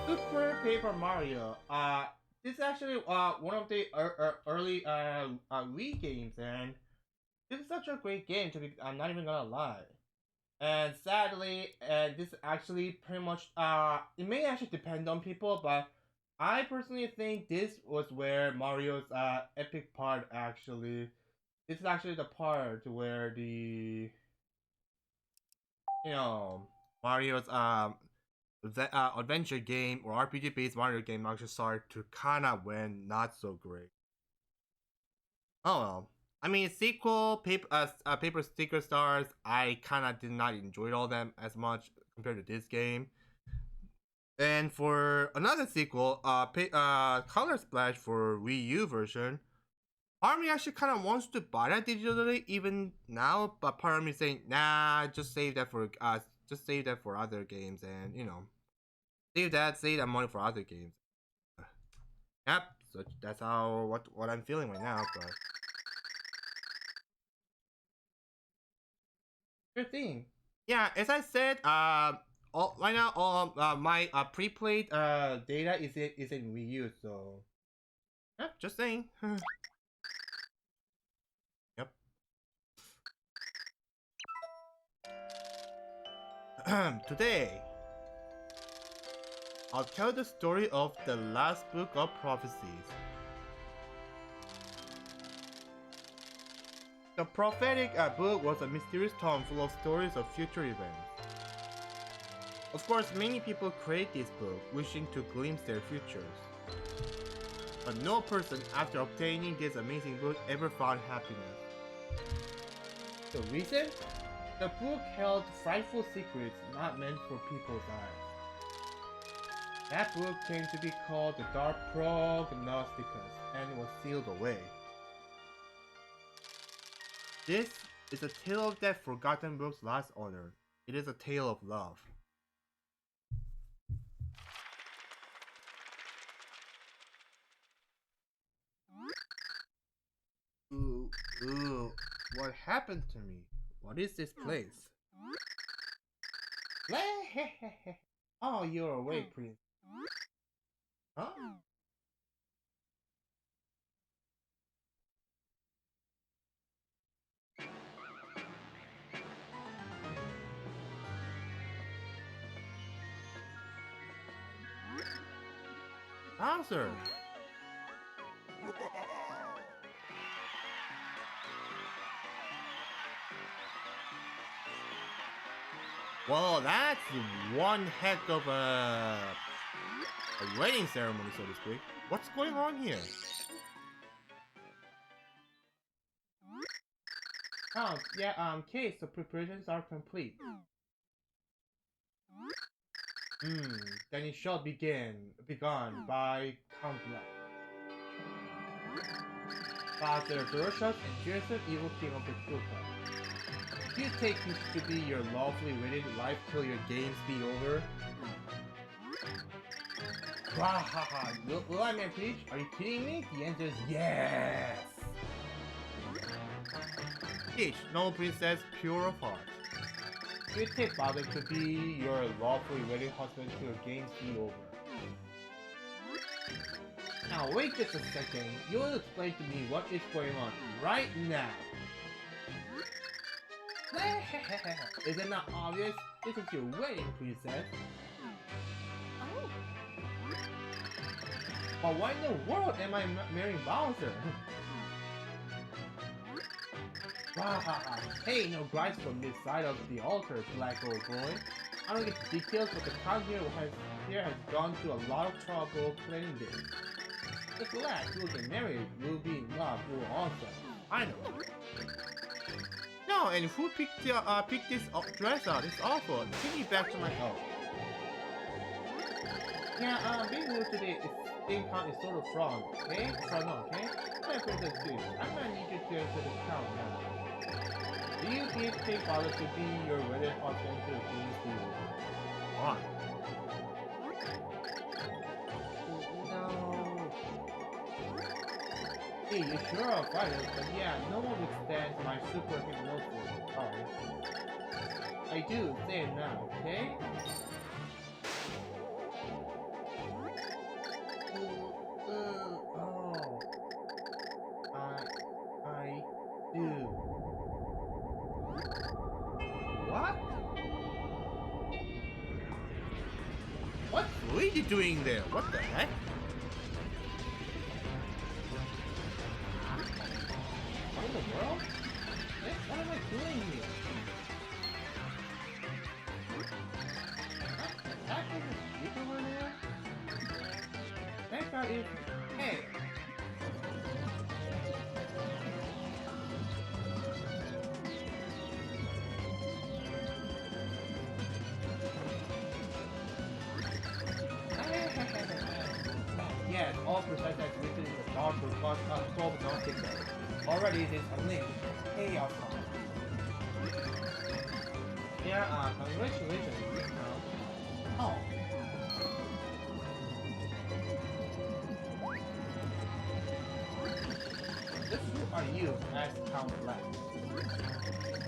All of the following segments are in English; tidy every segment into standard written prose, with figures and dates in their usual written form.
Super Paper Mario. This is actually one of the early Wii games, and this is such a great game. To be, I'm not even gonna lie. And sadly, and this actually pretty much it may actually depend on people, but I personally think this was where Mario's epic part actually. This is actually the part where the you know Mario's adventure game or RPG based Mario game actually started to kind of went not so great. Oh well. I mean, sequel, Paper Sticker Stars, I kind of did not enjoy all them as much compared to this game. And for another sequel, Color Splash for Wii U version, part of me actually kind of wants to buy that digitally even now, but part of me saying, nah, just save that for other games, and save that money for other games. Yep, so that's how what I'm feeling right now. But sure thing. Yeah, as I said, right now, all my pre-played data is in Wii U, so yep, just saying. Yep. Today, I'll tell the story of the last book of prophecies. The prophetic book was a mysterious tome full of stories of future events. Of course, many people create this book wishing to glimpse their futures. But no person, after obtaining this amazing book, ever found happiness. The reason? The book held frightful secrets not meant for people's eyes. That book came to be called the Dark Prognosticus and was sealed away. This is a tale of that forgotten book's last owner. It is a tale of love. Ooh, ooh, what happened to me? What is this place? Oh, you're awake, Prince. Huh? Bowser! Well, that's one heck of a wedding ceremony, so to speak. What's going on here? Oh, yeah, Case, the preparations are complete. Hmm, then it shall begun by Count Black. Father ferocious and fearsome evil king of the Koopa. Do you take me to be your lawfully wedded wife till your games be over? Wahaha, will I man Peach? Are you kidding me? The answer is yes! Peach, noble princess, pure of heart. Do you take Father to be your lawfully wedded husband till your games be over? Now wait just a second, you'll explain to me what is going on right now. Is it not obvious? This is your wedding, princess. Oh. But why in the world am I marrying Bowser? Hey, no gripes from this side of the altar, black old boy. I don't get the details, but the town here has gone through a lot of trouble planning this. Just relax, we'll get married, we'll be in love, we'll awesome. I know. No, and who picked this dress out? It's awful. Take me back to my house. Yeah, being new to the thing count is sort of wrong, okay? Okay? My princess too. I'm gonna need you to enter the town now. Do you give take Father to be your wedded husband to the Queen's Deal? Why? No. Hey, you sure are fighters, but yeah, no one withstands my super hypnosis. Sorry. I do, say it now, okay? What's Luigi doing there? What the heck? What in the world? What am I doing here? Attacking the speaker over there? That guy is... Hey! Yes, all precise activity in the dark will cause unsolved non-signal. Already it is unlinked. Chaos on. Yeah, congratulations. Oh. This who are you? Asked Count Black.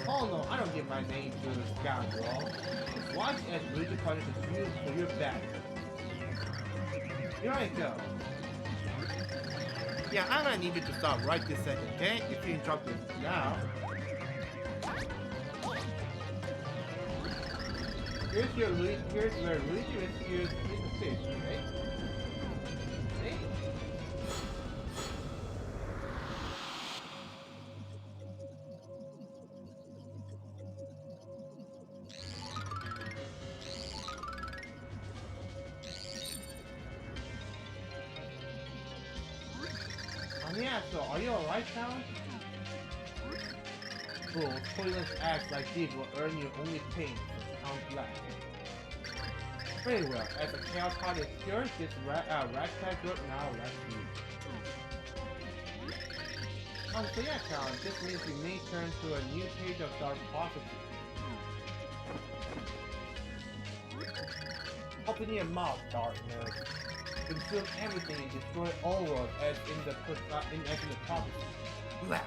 Oh no, I don't give my name to the scoundrel. Just watch as Luigi punishes you for your back. Here I go. Yeah, I'm gonna need you to stop right this second, okay? If you interrupt me now. Here's where Luigi rescues Mr. Fish, okay? See? Yeah, so are you alright, Count? Cool, pointless acts like these will earn you only pain, Count Black. Very well, as the Chaos Heart is cured, this ragtag group now rescued. So yeah, Count, this means you may turn to a new page of dark prophecy. Open your mouth, darkness. Consume everything and destroy all worlds as in the prophecy. Blah.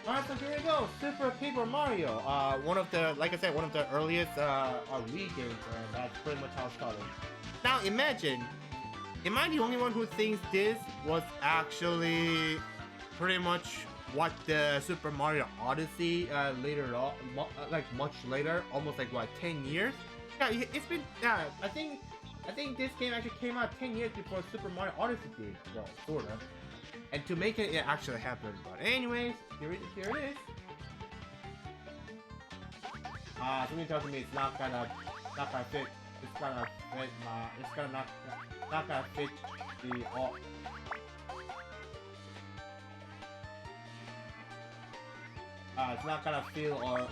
Alright, so here we go, Super Paper Mario. One of the, like I said, one of the earliest Wii games, and that's pretty much how it started. Now imagine, am I the only one who thinks this was actually pretty much what the Super Mario Odyssey later on, like much later, almost like what, 10 years? Yeah, it's been, yeah, I think this game actually came out 10 years before Super Mario Odyssey did, well, sort of. And to make it actually happen, but anyways, here it is. Something tells me it's not gonna fit. It's gonna fit it's gonna not gonna fit the all. It's not gonna feel or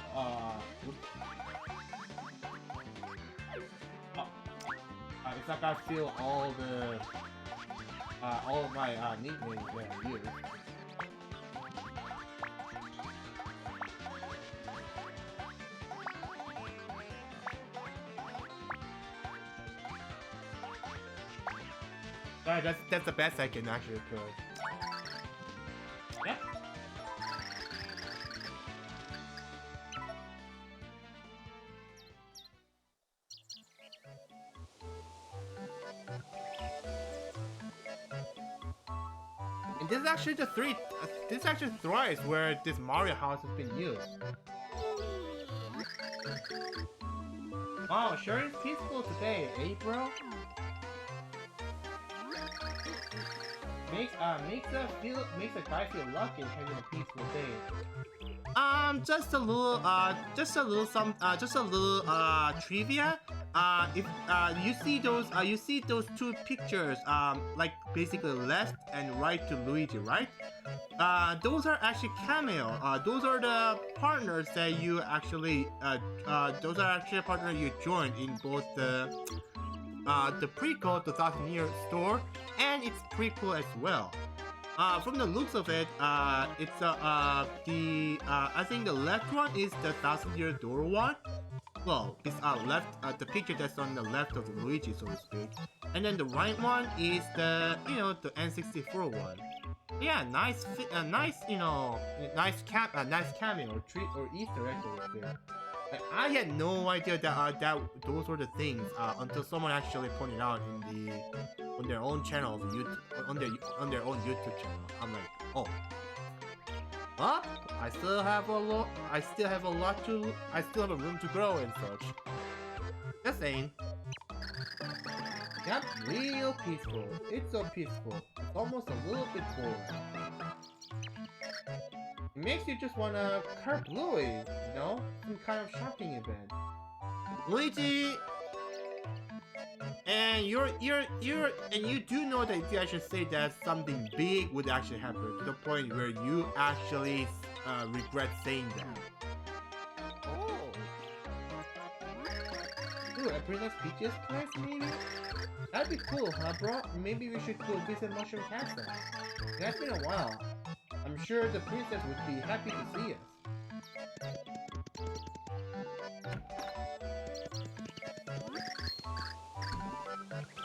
it's not gonna feel all the all of my nicknames that I use. Alright, that's the best I can actually put. Yep. And this is actually the this is actually thrice where this Mario house has been used. Wow, sure is peaceful today, eh, bro? Makes a guy feel lucky having a peaceful day. Just a little trivia. If you see those two pictures, like basically left and right to Luigi, right? Those are actually cameo. Those are the partners that you actually, those are actually partners you joined in both the prequel, the Thousand Year Store, and its prequel as well. From the looks of it, it's I think the left one is the Thousand Year Door one. Well, it's left, the picture that's on the left of Luigi, so to speak. And then the right one is the, the N64 one. Yeah, nice cameo or treat or Easter egg over there. I had no idea that that those were the things until someone actually pointed out in the on their own channel, YouTube, on their own YouTube channel. I'm like, oh, but I still have a lot. I still have a lot to. I still have a room to grow and such. Just saying. Yep, real peaceful. It's so peaceful. It's almost a little bit boring. It makes you just wanna curb Louis, you know? Some kind of shopping event. Luigi, and you do know that if you actually say that something big would actually happen to the point where you actually regret saying that. Oh. Ooh, a Princess Peach's place maybe? That'd be cool, huh, bro? Maybe we should go visit Mushroom Castle. That's been a while. I'm sure the princess would be happy to see us.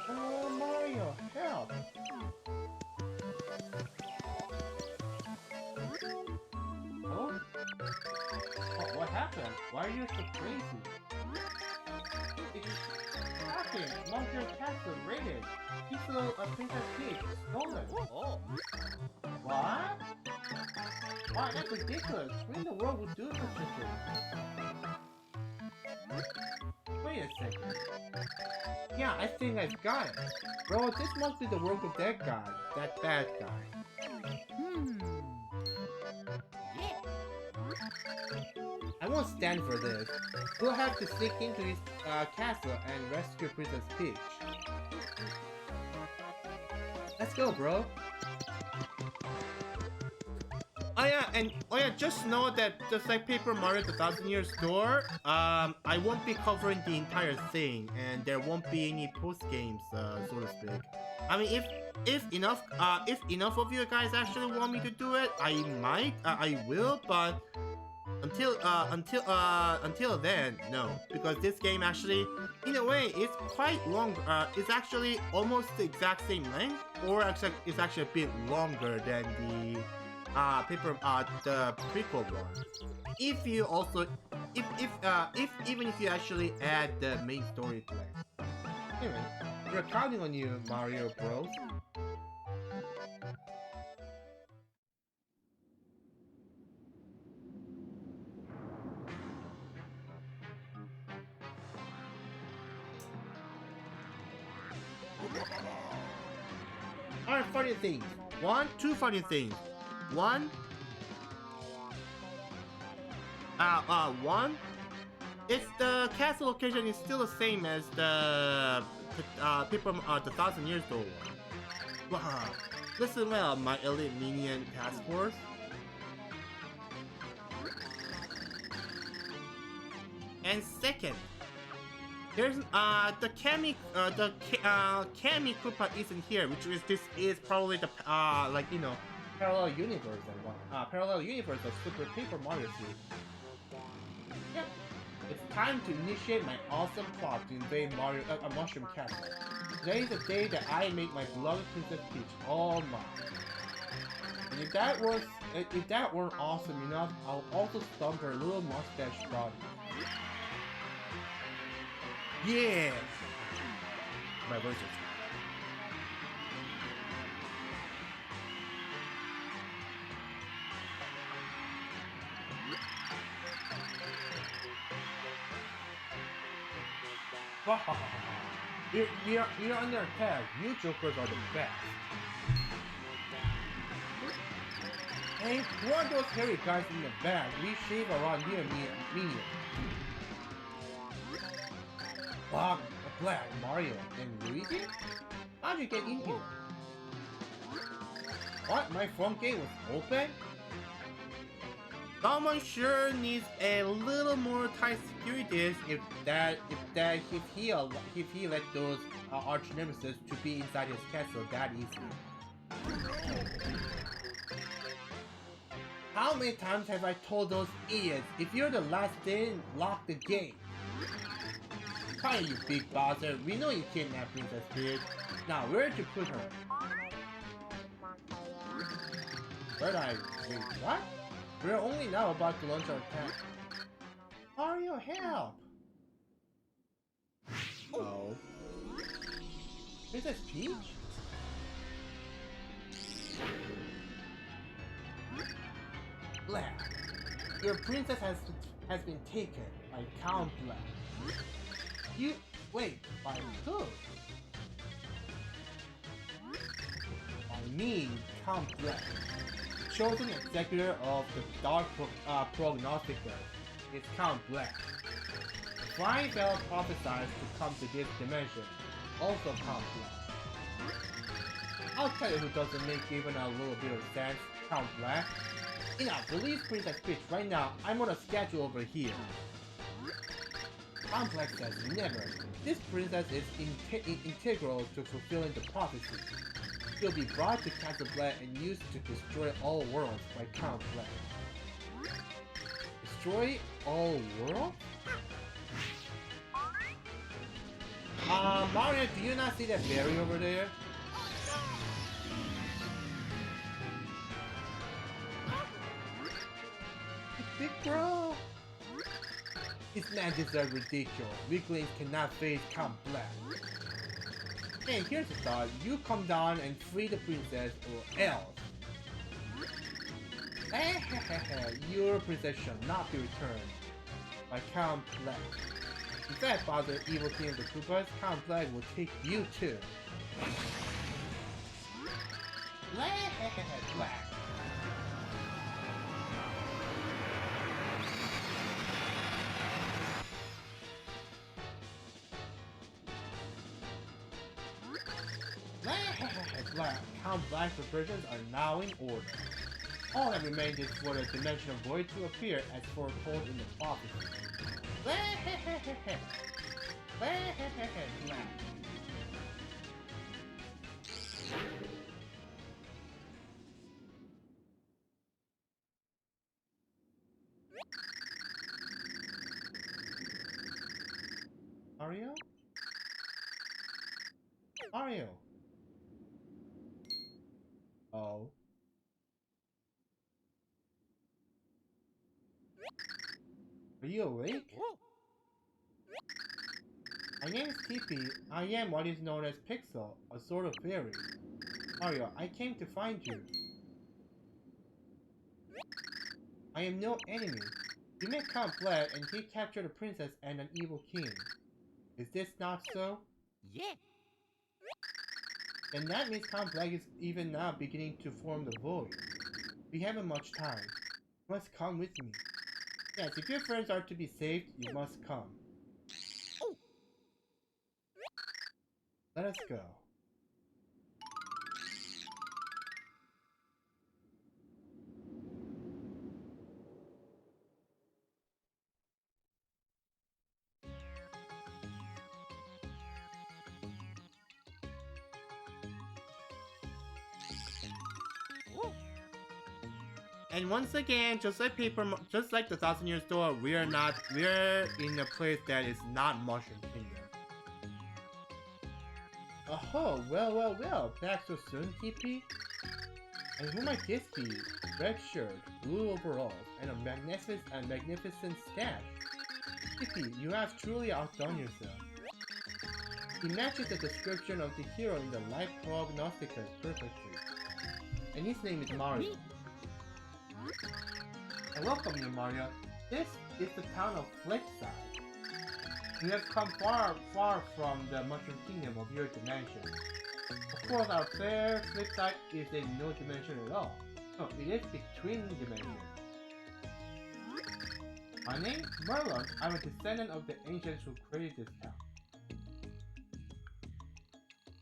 Oh, Mario, help! Oh? Oh, what happened? Why are you so crazy? It's shocking! Mushroom Castle raided! He stole a Princess Peach, stolen! Oh. What? Why, that's ridiculous! Who in the world would do such a thing? Wait a second. Yeah, I think I've got it. Bro, this must be the work of that guy. That bad guy. I won't stand for this. We'll have to sneak into his castle and rescue Princess Peach. Let's go, bro. Oh yeah, just know that just like Paper Mario The Thousand Years Door, I won't be covering the entire thing, and there won't be any post games, so to speak. I mean, if enough of you guys actually want me to do it, I will, but until then, no, because this game actually, in a way, is quite long. It's actually almost the exact same length, or actually, it's actually a bit longer than the the prequel one. If you also, even if you actually add the main story play. Anyway, we're counting on you, Mario Bros. Alright, funny things. Two funny things. One, it's the castle location is still the same as the Paper the Thousand Years Door one. Wow. Listen well, my elite minion task force. And second, there's the Kami Kami Koopa isn't here, this is probably the like, you know, parallel universe and what parallel universe of Super Paper Mario series. Yep. It's time to initiate my awesome plot to invade Mushroom Castle. Today is the day that I make my beloved Princess Peach all mine. And if that weren't awesome enough, I'll also stomp her little mustache body. Yeah! My voice is... You're under attack. You jokers are the best. Hey, who are those hairy guys in the back? We shave around here, medium. Bob, Black, Mario, and Luigi? How'd you get in here? What? My front gate was open? Someone sure needs a little more tight security if he let those arch nemesis to be inside his castle that easily. How many times have I told those idiots, if you're the last in, lock the gate? Hi, you big bozzer. We know you kidnapped Princess Peach. Now, where'd you put her? Wait, what? We're only now about to launch our attack. Mario? Mario, help! Oh. Princess Peach? Black. Your princess has been taken by Count Black. You wait, by who? By me, Count Black. Chosen executor of the Dark Prognosticator is Count Black. The flying fellow prophesied to come to this dimension, also Count Black. I'll tell you who doesn't make even a little bit of sense, Count Black. Enough, release Princess Peach right now. I'm on a schedule over here. Count Black says never. This princess is integral to fulfilling the prophecy. She'll be brought to Castle Black and used to destroy all worlds by Count Black. Destroy all worlds? Mario, do you not see that berry over there? Big bro! These magics are ridiculous. Weaklings cannot face Count Black. Hey, here's a thought. You come down and free the princess or else. Your princess shall not be returned by Count Black. In fact, Father, evil king of the Koopas, Count Black will take you too. Black. Black. Count Black's preparations are now in order. All that remains is for the Dimensional Void to appear as foretold in the prophecy. Black. Mario? Mario! Oh. Are you awake? My name is Tippy. I am what is known as Pixel, a sort of fairy. Mario, I came to find you. I am no enemy. You met Count Black and he captured a princess and an evil king. Is this not so? Yeah. Then that means Count Black is even now beginning to form the void. We haven't much time. You must come with me. Yes, if your friends are to be saved, you must come. Oh. Let us go. And once again, just like the Thousand Year Door, we're in a place that is not Mushroom Kingdom. Oh, well, back so soon, TP? And who might this be? Red shirt, blue overalls, and a magnificent stash. TP, you have truly outdone yourself. He matches the description of the hero in the Life Prognosticus perfectly. And his name is Mario. I welcome you, Mario. This is the town of Flipside. You have come far from the Mushroom Kingdom of your dimension. Of course, our fair Flipside is in no dimension at all. No, it is between dimensions. My name is Merlon. I'm a descendant of the ancients who created this town.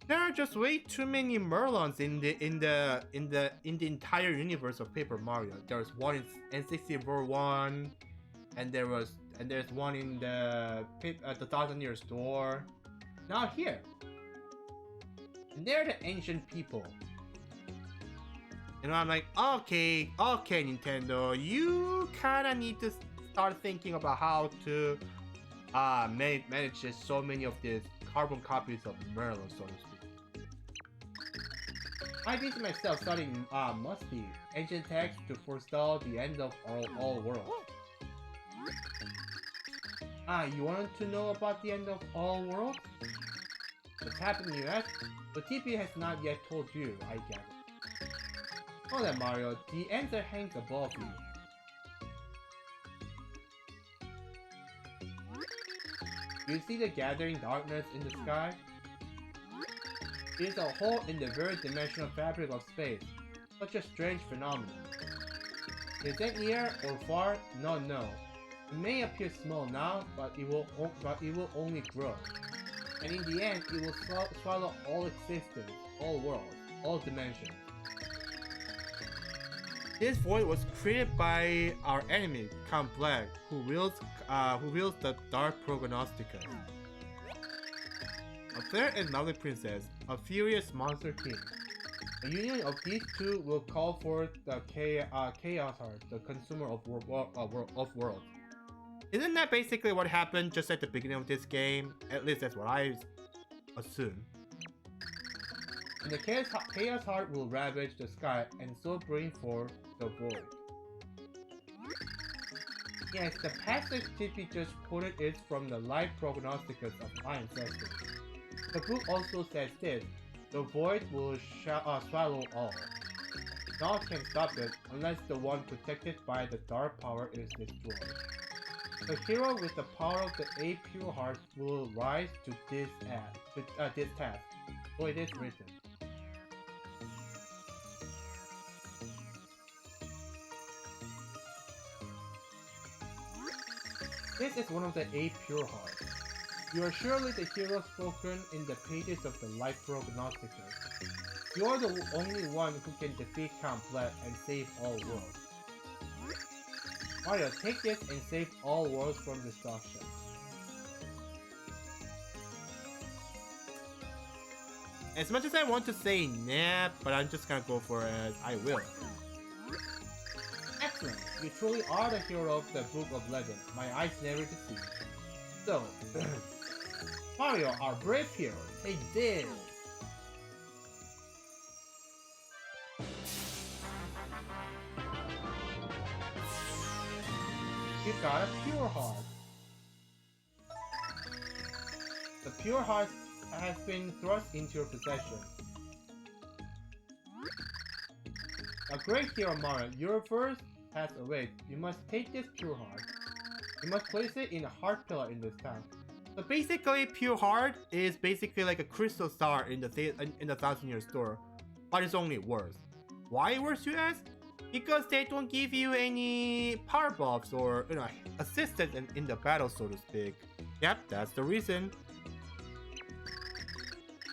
There are just way too many Merlons in the entire universe of Paper Mario. There's one in N64 one, and there's one in the Thousand Year Door. Now here, and they're the ancient people. And I'm like, okay, Nintendo, you kinda need to start thinking about how to manage so many of these carbon copies of Merlon, so to speak. I busy myself studying Musty, ancient text to forestall the end of all worlds. Ah, you wanted to know about the end of all worlds? What's happening, you ask? The TP has not yet told you, I gather. Oh then, Mario, the answer hangs above you. Do you see the gathering darkness in the sky? It is a hole in the very dimensional fabric of space. Such a strange phenomenon. Is it near or far? No. It may appear small now, but it will only grow. And in the end, it will swallow all existence, all worlds, all dimensions. This void was created by our enemy, Count Black, who wields the Dark Prognosticus. A fair and lovely princess, a furious monster king. A union of these two will call forth the Chaos Heart, the consumer of worlds. Isn't that basically what happened just at the beginning of this game? At least that's what I assume. And the Chaos Heart will ravage the sky and so bring forth the void. Yes, the passage TP just quoted is from the Life Prognosticus of my ancestors. The book also says this: the void will swallow all. Naught can stop it unless the one protected by the dark power is destroyed. The hero with the power of the 8 pure hearts will rise to this task. So it is written. This is one of the 8 pure hearts. You are surely the hero spoken in the pages of the Life Prognosticus. You are the only one who can defeat Count Black and save all worlds. Mario, take this and save all worlds from destruction. As much as I want to say nah, but I'm just gonna go for it. I will. Excellent! You truly are the hero of the Book of Legend. My eyes never deceive. So, Mario, our brave hero, take this! You got a pure heart. The pure heart has been thrust into your possession. A great hero, Mario, your first has awaked. You must take this pure heart. You must place it in a heart pillar in this town. So basically, pure heart is basically like a crystal star in the 1,000-year store, but it's only worse. Why worse, you ask? Because they don't give you any power buffs or assistance in the battle, so to speak. Yep, that's the reason.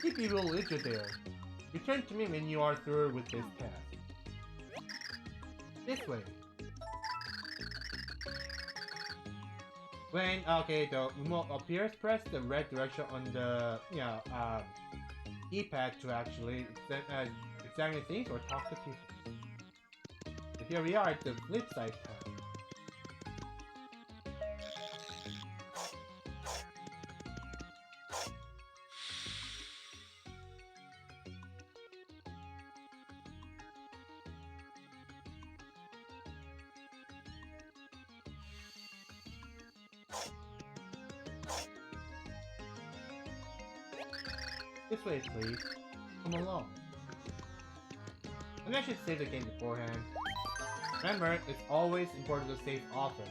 TP will lead you there. Return to me when you are through with this task. This way. When the remote appears, press the red direction on the D-pad to actually examine things or talk to people. So here we are at the flip side tab. This way, please. Come along. Maybe I should save the game beforehand. Remember, it's always important to save often.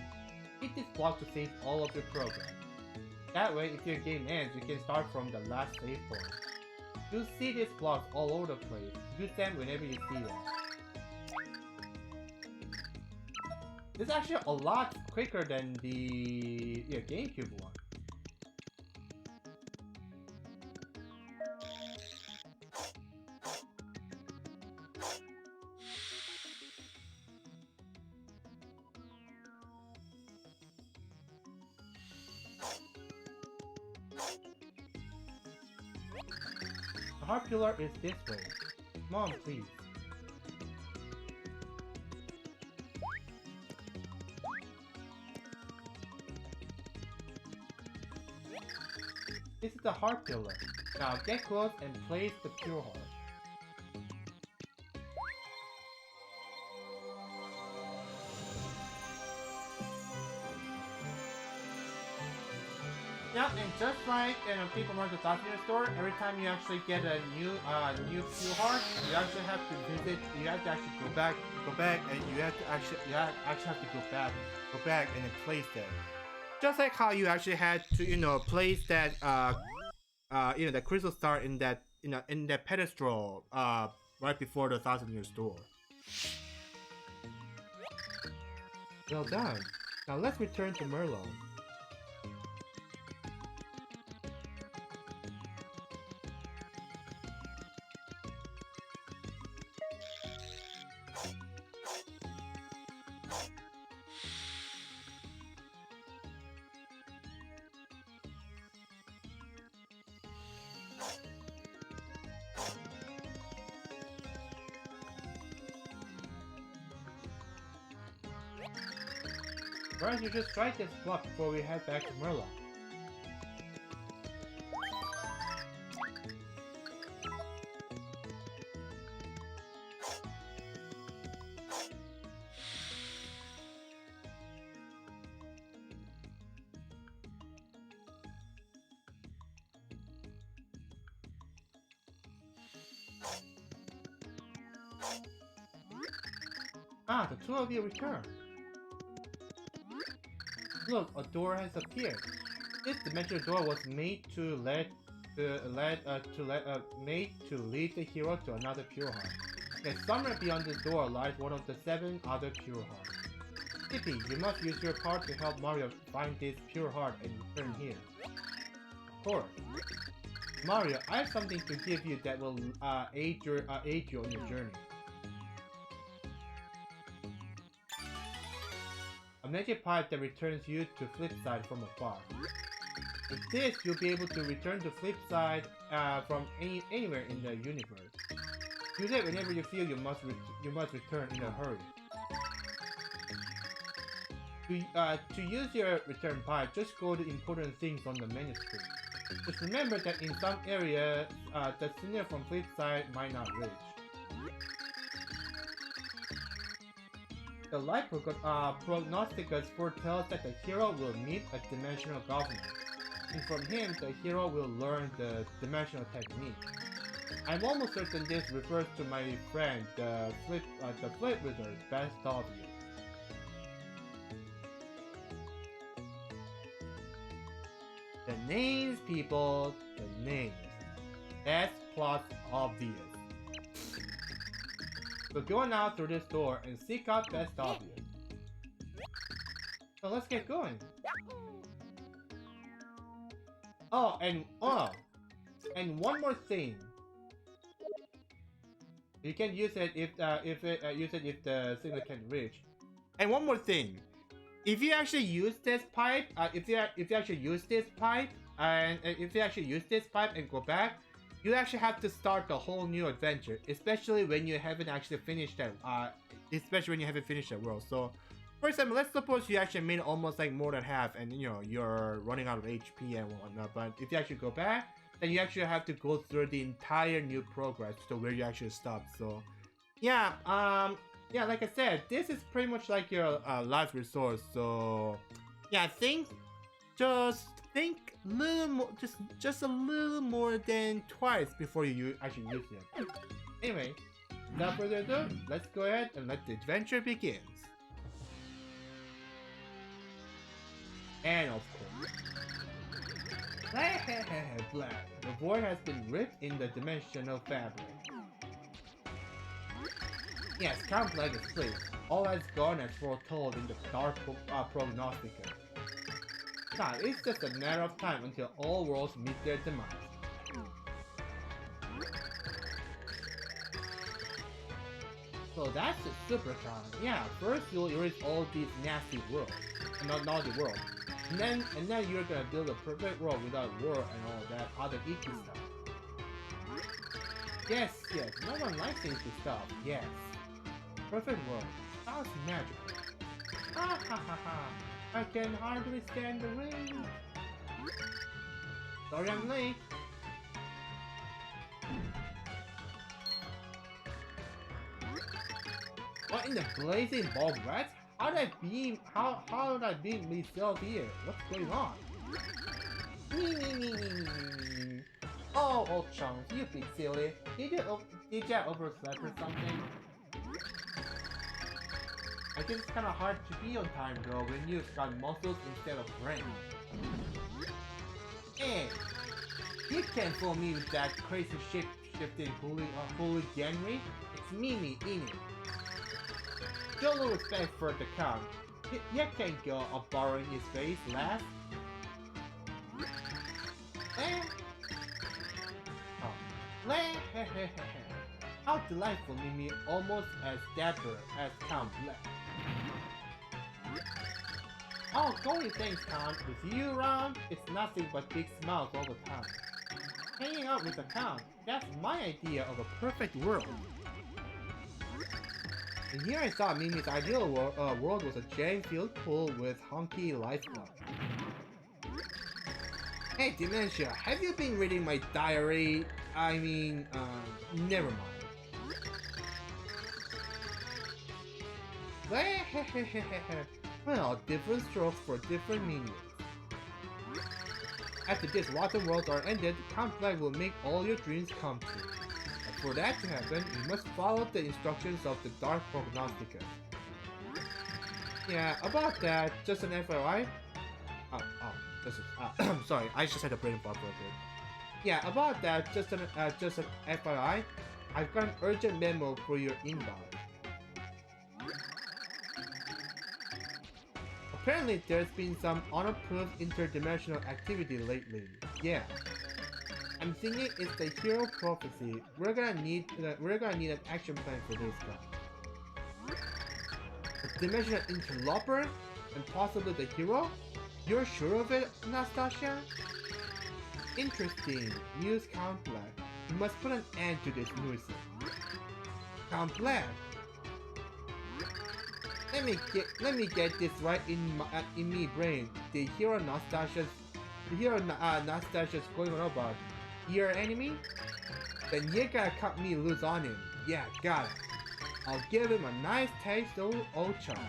Hit this block to save all of your program. That way, if your game ends, you can start from the last save point. You'll see these blocks all over the place. Use them whenever you see them. This is actually a lot quicker than the GameCube one. The heart pillar is this way. Come on, please. This is the heart pillar. Now get close and place the pure heart. And just like in a Paper Mario Thousand store, every time you actually get a new fuel heart, you actually have to visit. You have to actually go back, and you actually have to go back, and then place that. Just like how you actually had to, place that the crystal star in that, in that pedestal, right before the Thousand store. Well done. Now let's return to Merlon. Why don't you just try this block before we head back to Merlon? Ah, the two of you returned. Look, a door has appeared. This dimensional door was made to lead the hero to another pure heart. Yet somewhere beyond this door lies one of the 7 other pure hearts. Skippy, you must use your power to help Mario find this pure heart and return here. Of course. Mario, I have something to give you that will aid you on your journey. A magic pipe that returns you to Flipside from afar. With this, you'll be able to return to Flipside from anywhere in the universe. Use it whenever you feel you must return in a hurry. To use your return pipe, just go to important things on the menu screen. Just remember that in some areas, the signal from Flipside might not reach. The light prognosticus foretells that the hero will meet a dimensional governor, and from him the hero will learn the dimensional technique. I'm almost certain this refers to my friend, the Flip Wizard, Best of You. The names, people, the names. That's plus obvious. So go on out through this door and seek out Best Obvious. So let's get going. And one more thing. You can use it if the signal can reach. And one more thing. If you actually use this pipe, if you actually use this pipe and go back, you actually have to start the whole new adventure, especially when you haven't actually finished that. World. So, for example, let's suppose you actually made almost like more than half, and you're running out of HP and whatnot. But if you actually go back, then you actually have to go through the entire new progress to where you actually stopped. So, yeah, like I said, this is pretty much like your last resort. So, yeah, just think a little more, just a little more than twice before you actually use it. Anyway, without further ado, let's go ahead and let the adventure begins. And of course, the void has been ripped in the dimensional fabric. Yes, Count Black is free. All has gone as foretold in the Dark Prognosticus. Now, it's just a matter of time until all worlds meet their demise. So that's the super con. Yeah, first you'll erase all these nasty worlds, naughty worlds, and then you're gonna build a perfect world without war and all that other icky stuff. Yes, no one likes icky stuff. Yes, perfect world. Sounds magical. Ha ha ha ha. I can hardly stand the rain. Sorry I'm late. What in the blazing bulb rats? How did I beam myself here? What's going on? Me. Oh, old chunks, you big silly. Did you oversleep or something? I guess it's kinda hard to be on time though when you've got muscles instead of brain. Hey, you can't fool me with that crazy shape-shifting hooliganry. It's Mimi in it. Show a little respect for the count. You can't go on borrowing his face, lass. How delightful, Mimi, almost as dapper as Count Black. Oh, going things, Count. With you around, it's nothing but big smiles all the time. Hanging out with the Count, that's my idea of a perfect world. And here I thought Mimi's ideal world was a jam-filled pool with honky lifestyle. Hey, Dementia, have you been reading my diary? I mean, never mind. Well, different strokes for different meanings. After this rotten world are ended, Count Black will make all your dreams come true. But for that to happen, you must follow the instructions of the Dark Prognosticus. Yeah, about that, just an FYI. I'm sorry, I just had a brain fart for a bit. Yeah, about that, just an FYI, I've got an urgent memo for your inbox. Apparently, there's been some unapproved interdimensional activity lately. Yeah, I'm thinking it's the hero prophecy. We're gonna need an action plan for this guy. A dimensional interloper, and possibly the hero. You're sure of it, Anastasia? Interesting. News Count Black. You must put an end to this nuisance. Count Black. Let me get this right in me brain. The hero Anastasia's going on about. Your enemy? Then you gotta cut me loose on him. Yeah, got it. I'll give him a nice taste of old chunks.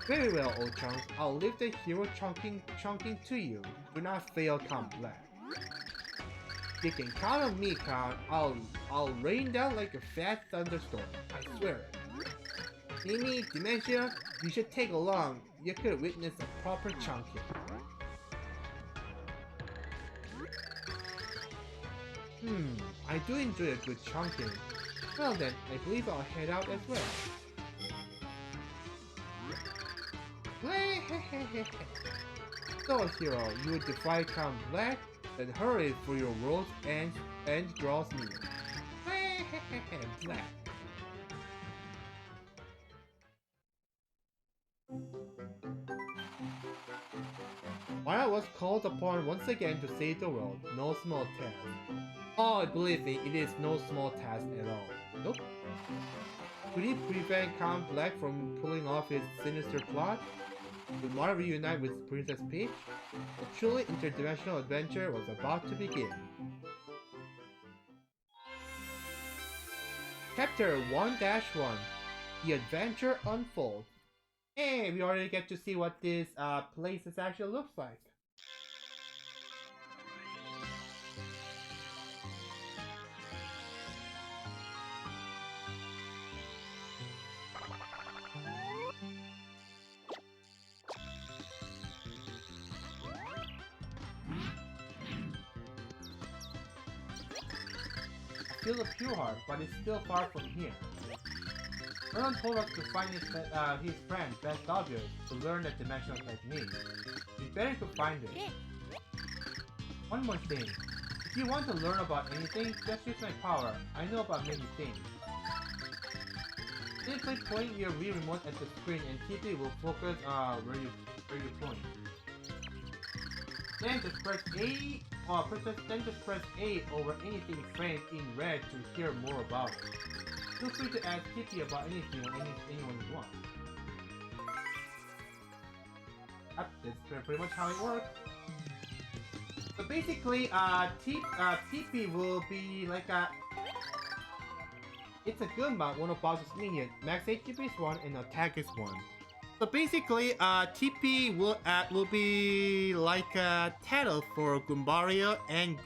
Very well, old chunks. I'll leave the hero chunking to you. Do not fail, Count Black. You can count on me, Count. I'll rain down like a fat thunderstorm. I swear it. Mimi, Dementia, you should take along. You could witness a proper chunking. I do enjoy a good chunking. Well then, I believe I'll head out as well. So, hero, you would defy Count Black? Then hurry for your world's end draws near. Black. While I was called upon once again to save the world, no small task. Oh, believe me, it is no small task at all. Nope. Could he prevent Count Black from pulling off his sinister plot? Would Mario reunite with Princess Peach? A truly interdimensional adventure was about to begin. Chapter 1-1. The adventure unfolds. Hey, we already get to see what this place actually looks like. Still a pure heart, but it's still far from here. Merlin told us to find his friend, Best Obvious, to learn the dimensional technique. We better to find it. One more thing. If you want to learn about anything, just use my power. I know about many things. Simply point your Wii remote at the screen and TP will focus where you point. Then just press A press A over anything framed in red to hear more about it. Feel free to ask TP about anything or anyone you want. That's pretty much how it works. So basically, TP will be like a... It's a Goomba, one of Bowser's minions. Max HP is 1 and attack is 1. So basically, TP will be like a title for Goombario and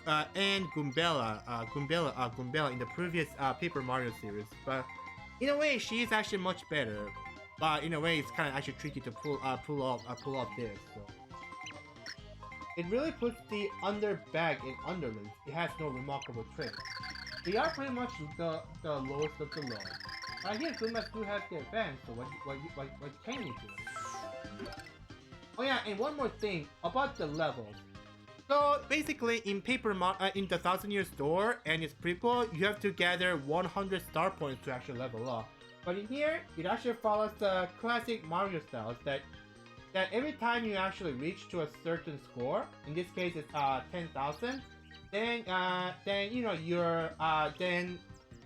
Goombella in the previous Paper Mario series. But in a way, she is actually much better. But in a way, it's kind of actually tricky to pull off this. So. It really puts the underbag in underlings. It has no remarkable tricks. They are pretty much the lowest of the low. I hear Goombas do have the advance, so what can you do? Oh yeah, and one more thing about the levels. So basically, in in the 1,000-Year Door and its prequel, you have to gather 100 star points to actually level up. But in here, it actually follows the classic Mario styles that every time you actually reach to a certain score, in this case it's 10,000, then you know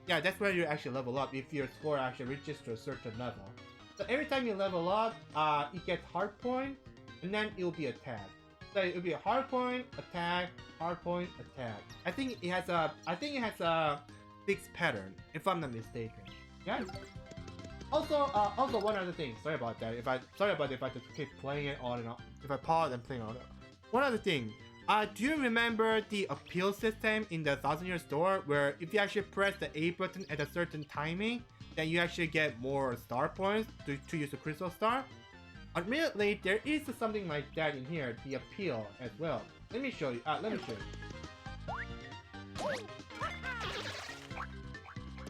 that's where you actually level up if your score actually reaches to a certain level. So every time you level up, it gets hard point, and then it will be attack. So it will be a hard point, attack, hard point, attack. I think it has a fixed pattern, if I'm not mistaken. Yeah. Also one other thing. Sorry about that. If I just keep playing it on and on. If I pause and play on it. One other thing. Do you remember the appeal system in the 1,000-Year Door, where if you actually press the A button at a certain timing, then you actually get more star points to use the Crystal Star? Admittedly, there is something like that in here, the appeal as well. Let me show you.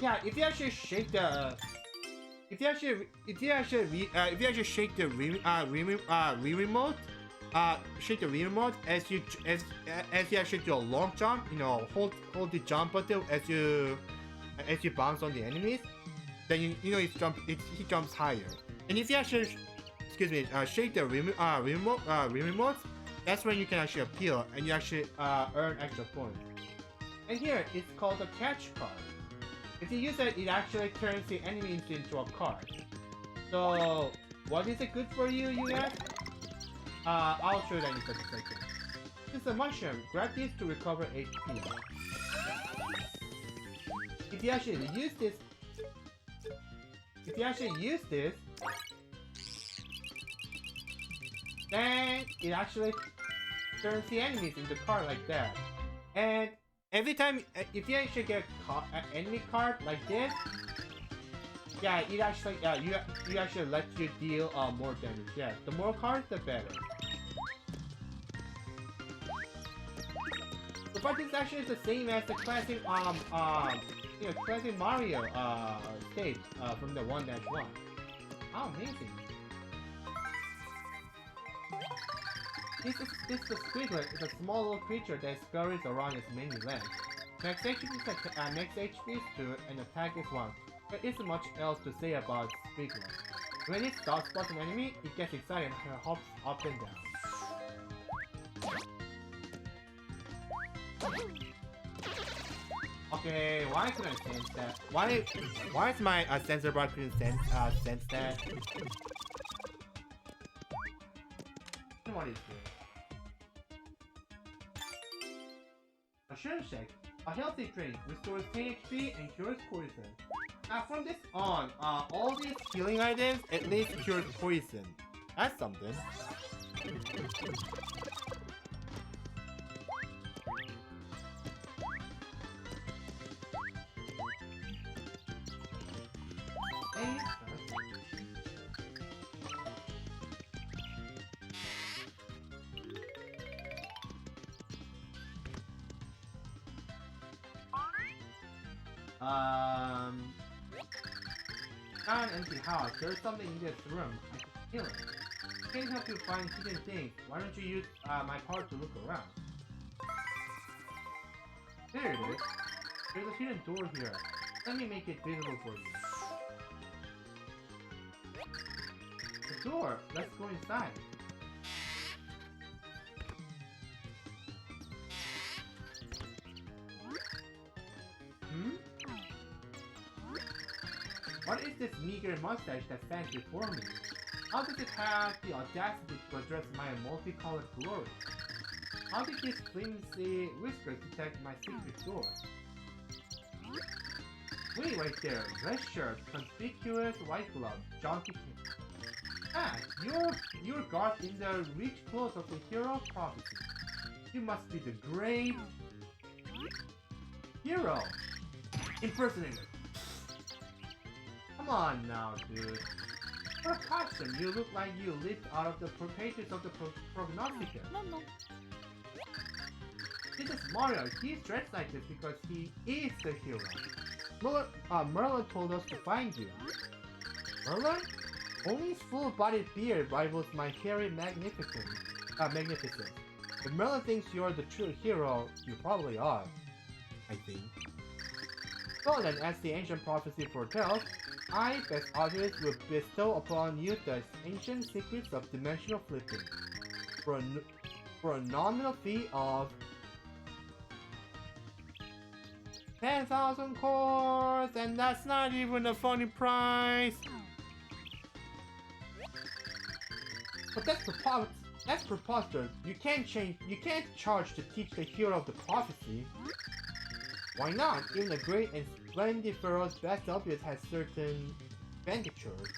Yeah, if you actually shake the if you actually shake the Wii remote as you actually do a long jump, you know, hold the jump button as you bounce on the enemies, then you know he jumps higher. And if you actually shake the remote, that's when you can actually appeal and you actually earn extra points. And here it's called a catch card. If you use it, it actually turns the enemy into a card. So, what is it good for you ask? I'll show you that in just a second. This is a mushroom. Grab this to recover HP. If you actually use this, then it actually turns the enemies into card like that. And every time, if you actually get an enemy card like this, yeah, it actually you actually let you deal more damage. Yeah, the more cards, the better. So, but this actually is the same as the classic classic Mario stage from the 1-1. How amazing! This is the Squiglet. It's a small little creature that scurries around its many legs. Max HP is 2 and attack is 1. There isn't much else to say about Squiglet. When it spots an enemy, it gets excited and hops up and down. Okay, why couldn't I sense that? Why is my sensor bar couldn't sense that? What is this? Mushroom Shake, a healthy drink, restores 10 HP and cures poison. Now from this on, all these healing items at least cure poison. That's something. Found an empty house. There's something in this room. I can feel it. I can't help you find hidden things. Why don't you use my card to look around? There it is. There's a hidden door here. Let me make it visible for you. The door. Let's go inside. What is this meager mustache that stands before me? How does it have the audacity to address my multicolored glory? How did these flimsy whiskers detect my secret door? Wait right there, red shirt, conspicuous white glove, Donkey King. Ah, you're guard in the reach close of the hero prophecy. You must be the great hero impersonator. Come on now, dude. For a costume, you look like you leaped out of the pages of the prognostica. No. This is Mario. He's dressed like this because he is the hero. Merlin told us to find you. Merlin? Only his full-bodied beard rivals my hairy magnificence. If Merlin thinks you're the true hero, you probably are. I think. So then, as the ancient prophecy foretells, I, Best Obvious, will bestow upon you the ancient secrets of dimensional flipping. For a nominal fee of 10,000 cores, and that's not even a funny price. But that's preposterous. You can't charge to teach the hero of the prophecy. Why not? Even the great and splendid Pharaoh's Best Obvious has certain expenditures.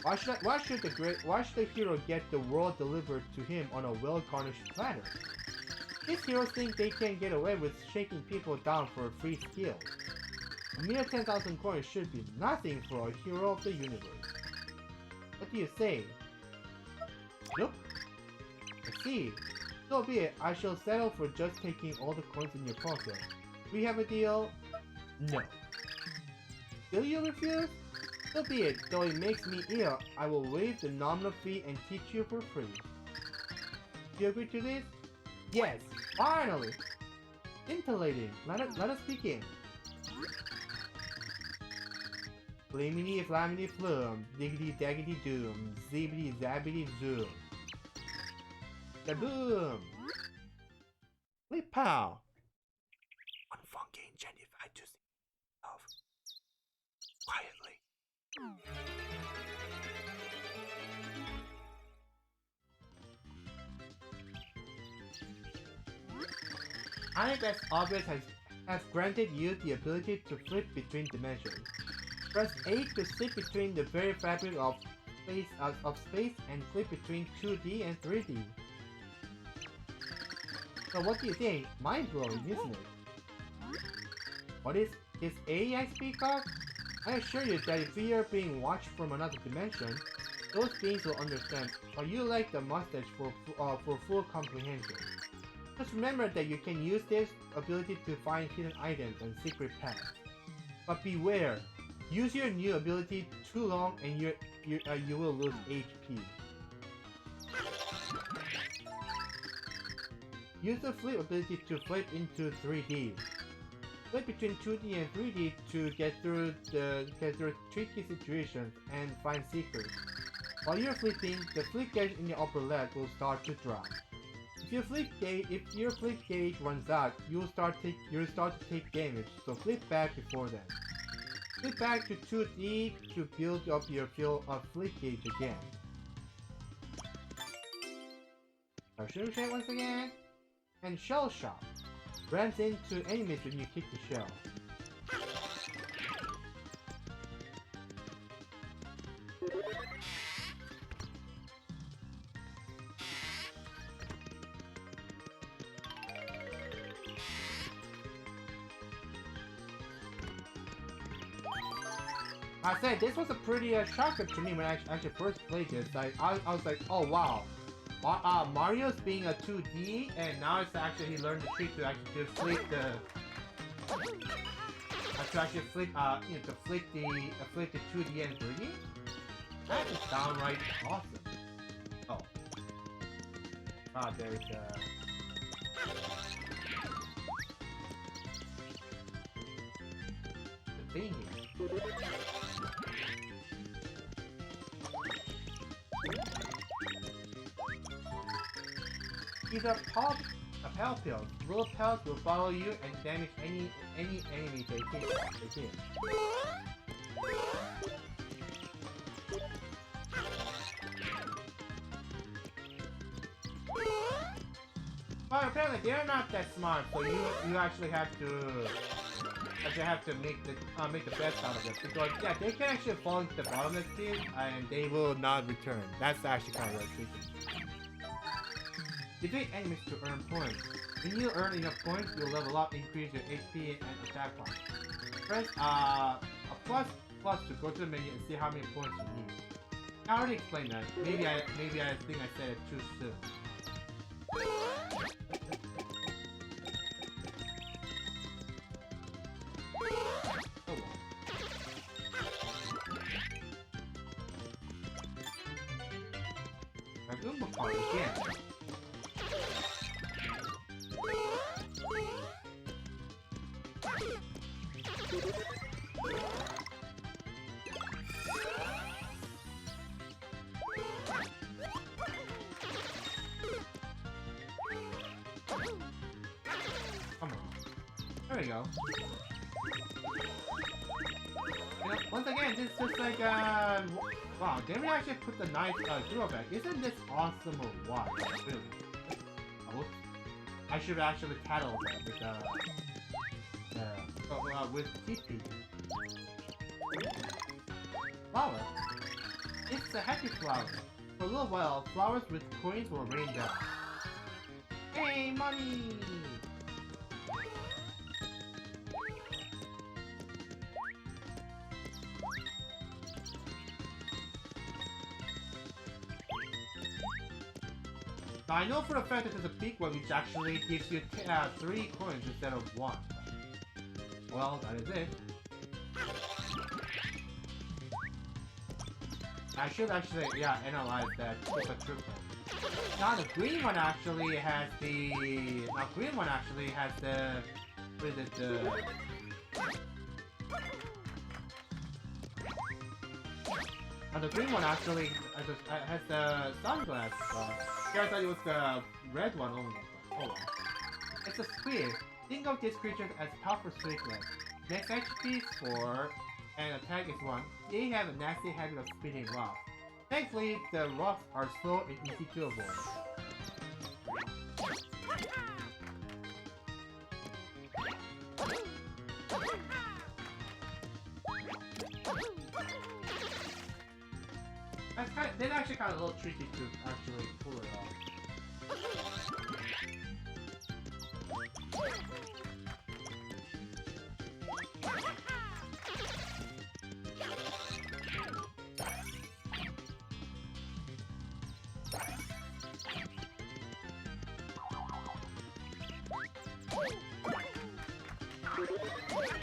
Why should the hero get the world delivered to him on a well-garnished platter? These heroes think they can get away with shaking people down for a free skill. A mere 10,000 coins should be nothing for a hero of the universe. What do you say? Nope. I see. So be it. I shall settle for just taking all the coins in your pocket. We have a deal? No. Still you refuse? So be it. Though it makes me ill, I will waive the nominal fee and teach you for free. Do you agree to this? Yes, finally! Scintillating. Let us begin. Flamini flamini flum, diggity daggity doom, zibbity zabbity zoom. Kaboom! Flip pow! One funky ingenify to see of quietly. I Best Obvious has granted you the ability to flip between dimensions. Press A to slip between the very fabric of space and flip between 2D and 3D. So what do you think? Mind-blowing, isn't it? What is A I speak of? I assure you that if we are being watched from another dimension, those beings will understand, but you lack the mustache for full comprehension. Just remember that you can use this ability to find hidden items and secret paths. But beware, use your new ability too long and you will lose HP. Use the flip ability to flip into 3D. Flip between 2D and 3D to get through tricky situations and find secrets. While you're flipping, the flip gauge in your upper left will start to drop. If your flip gauge runs out, you'll start to take damage, so flip back before then. Flip back to 2D to build up your flip gauge again. Mushroom Shake once again. And Shell Shock. Runs into enemies when you kick the shell. I said this was a pretty shocker to me when I actually first played this. I was like, oh wow, Mario's being a 2D, and now it's actually he learned the trick to actually flip the flip the 2D and 3D. That is downright awesome. Oh, there's the thing here. These are Pal Pills. Little pals will follow you and damage any enemy they hit. Well, apparently they're not that smart, so you actually have to As you have to make the best out of it, because yeah, they can actually fall into the bottomless pit and they will not return. That's actually kind of tricky. Defeat enemies to earn points. When you earn enough points, you'll level up, increase your HP and attack points. Press a plus to go to the menu and see how many points you need. I already explained that. Maybe I think I said it too soon. Oh well. Magumba card again. Come on. There we go. You know, once again, this is just like, wow, did we actually put the nice, drawback? Isn't this awesome or what? Really? I should actually tattle that with TP. Flower. It's a happy flower. For a little while, flowers with coins will rain down. Hey, money! Now I know for a fact that there's a peak one which actually gives you 3 coins instead of 1. Well, that is it. I should actually, yeah, analyze that super trooper. Now the green one actually has the... Now green one actually has the... What is it, the green one actually has the sunglass. I thought it was the red one only. Hold on. It's a squid. Think of this creature as powerful squidlet. Next HP is 4, and attack is 1. They have a nasty habit of spitting rocks. Thankfully, the rocks are slow and easy to avoid. They're actually kind of a little tricky to actually pull it off.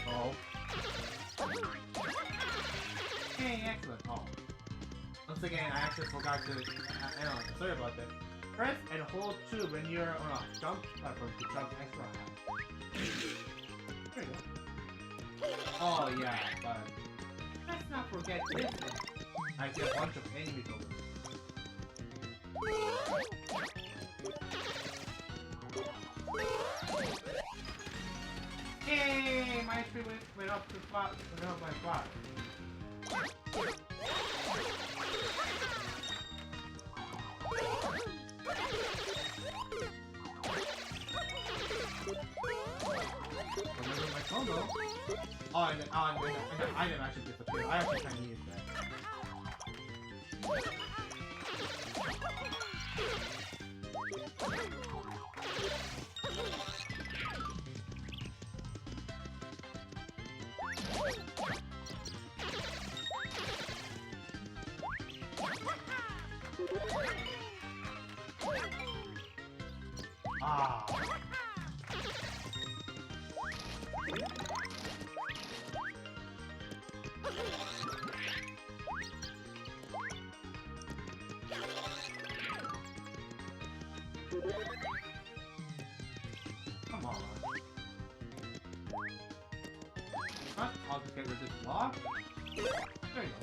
Oh. Hey, excellent. Oh. Once again, I actually forgot to analyze. Sorry about that. Press and hold 2 when you're on a jump platform to jump extra high. There you go. Oh yeah, but let's not forget this one. I see a bunch of enemies over there. Yay! My HP went up to spot. Went up my spot. Remember my combo? Oh, and the item actually disappeared. I actually kind of needed that. Ah. Come on. Huh? I'll just get rid of this block. There you go.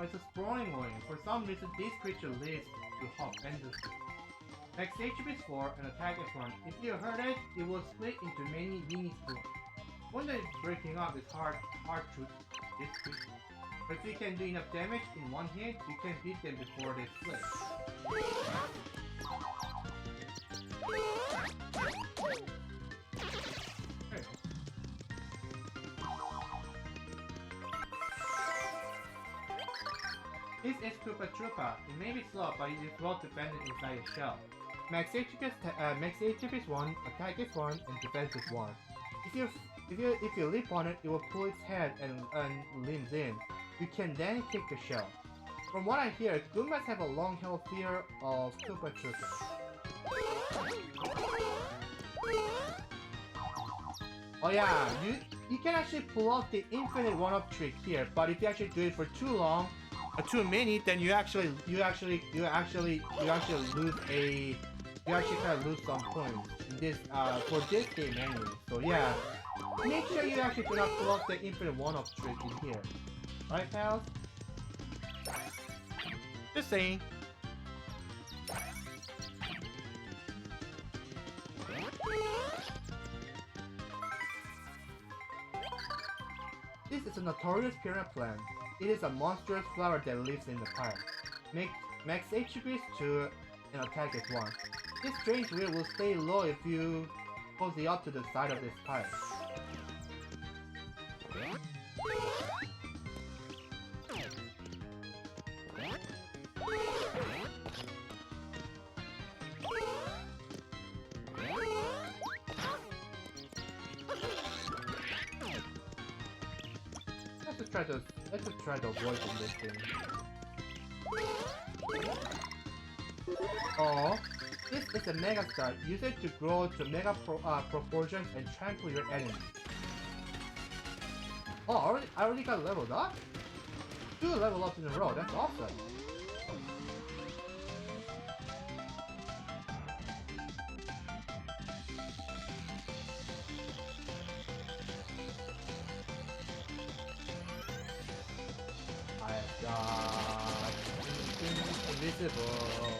It's a sprawling one. For some reason, this creature lives to hop endlessly. Next HP is 4 and attack is 1. If you hurt it, it will split into many mini spores. When they're breaking up, it's hard to defeat. But if you can do enough damage in one hit, you can beat them before they split. There you go. This is Koopa Troopa. It may be slow, but it is well defended inside its shell. Max HP is 1, attack is 1, and defense is 1. If you leap on it, it will pull its head and limbs in. You can then kick the shell. From what I hear, Goombas have a long-held fear of Koopa Troopa. Oh yeah, you can actually pull off the infinite one-up trick here, but if you actually do it for too long, too many, then you actually kind of lose some points in this for this game anyway. So yeah, make sure you actually do not pull off the infinite one-up trick in here, right, pals? Just saying. This is a notorious piranha plant. It is a monstrous flower that lives in the pipe. Max HP is 2 and attack is 1. This strange weed will stay low if you pose it up to the side of this pipe. Let's just try to avoid this thing. Oh, this is a Mega Star. Use it to grow to mega proportions and trample your enemies. Oh, I already got leveled up? 2 level ups in a row, that's awesome. Invisible.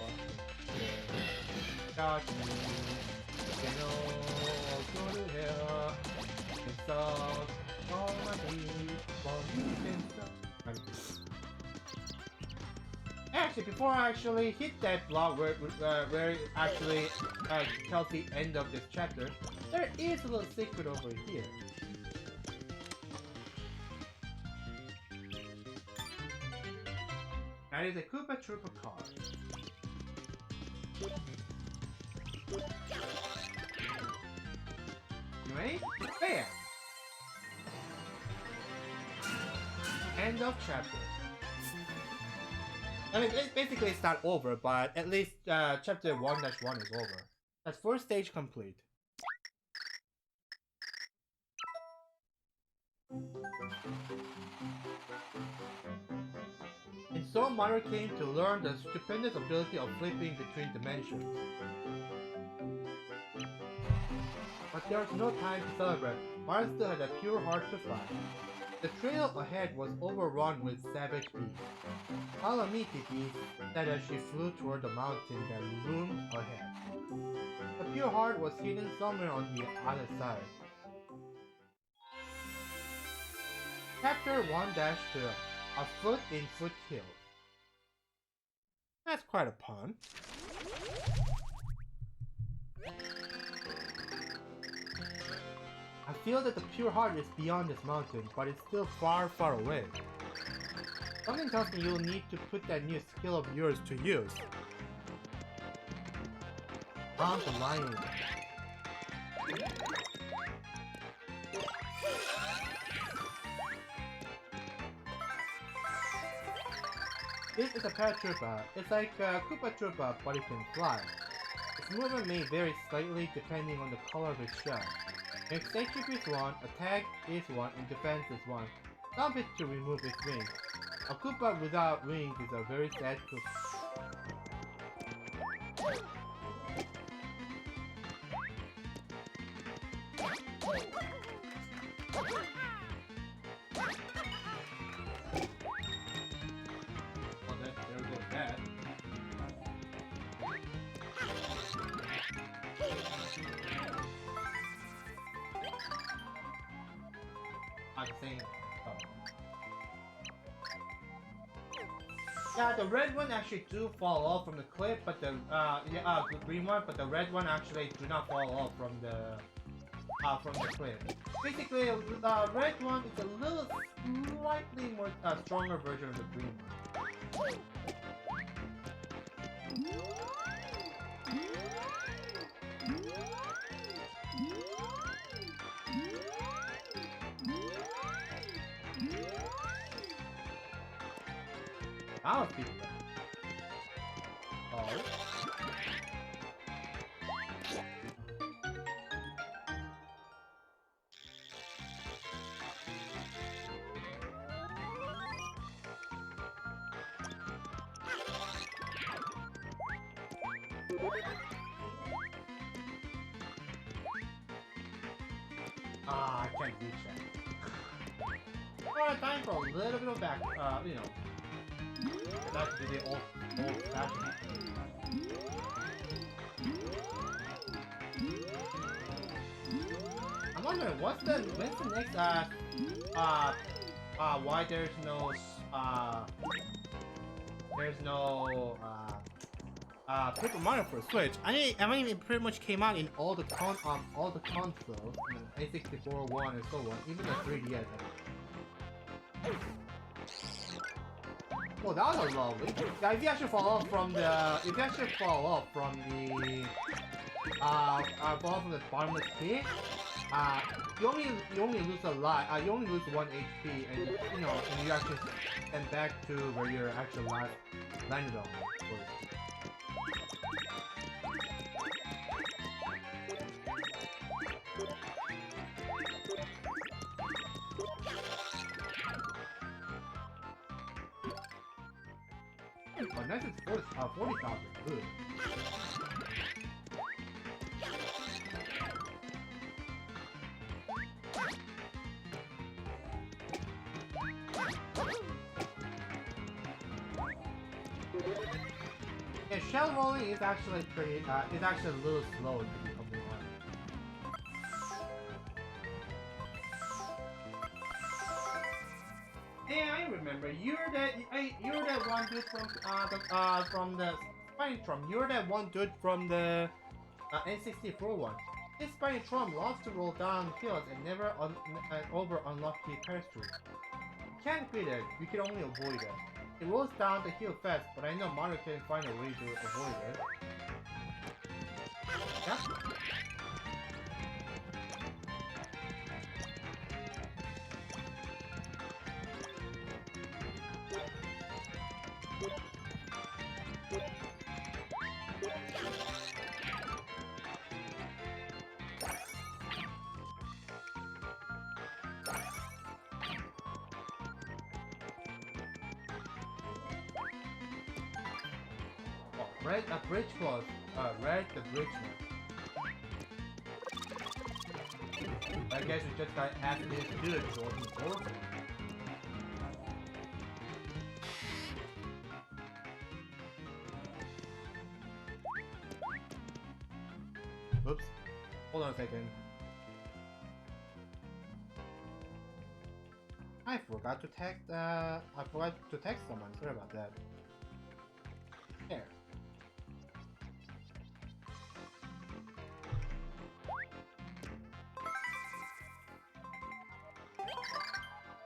Got me. You know, go to hell. It's all my need. While you can Actually, before I actually hit that block where it actually tells the end of this chapter, there is a little secret over here. That is a Koopa Troopa card. You ready? Bam! End of chapter. I mean, basically it's not over, but at least chapter 1-1 is over. That's first stage complete. And so Mario came to learn the stupendous ability of flipping between dimensions. But there was no time to celebrate. Mario still had a pure heart to fight. The trail ahead was overrun with savage beasts. Follow me, Tiki, said as she flew toward the mountain that loomed ahead. The pure heart was hidden somewhere on the other side. Chapter 1-2, A Foot in Foothills. That's quite a pun. I feel that the pure heart is beyond this mountain, but it's still far, far away. Something tells me you'll need to put that new skill of yours to use. On the lion. This is a Paratroopa. It's like Koopa Troopa, but it can fly. Its movement may vary slightly depending on the color of its shell. Max HP is 1, attack is 1, and defense is 1. Stomp it to remove its wings. A Koopa without wings is a very sad Koopa. Well, there goes that. same. Oh. Yeah, the red one actually do fall off from the cliff, but the green one, but the red one actually do not fall off from the cliff. Basically, red one is a little slightly more stronger version of the green one. That was people. Oh. Ah, I can't reach that. Alright, time for a little bit of back, you know, back to the old fashioned. I'm wondering, when's the next, why there's no, Paper Mario for Switch. I mean, it pretty much came out in all the consoles, N64 one and so on, even the 3DS. Well, that was lovely. Yeah, if you actually fall off from the, bottomless pit, you only lose a lot. You only lose 1 HP, and you know, and you actually get back to where you're actually last landed on. Oh, next is 40,000. Good. Yeah, shell rolling is actually pretty. Is actually a little slow to be completely honest. Yeah, I remember. You're that one dude from the Spinetron. You're that one dude from the N64 one. This Spinetron loves to roll down hills and never over unlucky territory. You can't beat it. You can only avoid it. It rolls down the hill fast, but I know Mario can find a way to avoid it. Yeah. Red, a bridge close. Red, the bridge man. I guess we just got asked this to do it to open the door. Oops. Hold on a second. I forgot to text someone. Sorry about that. There.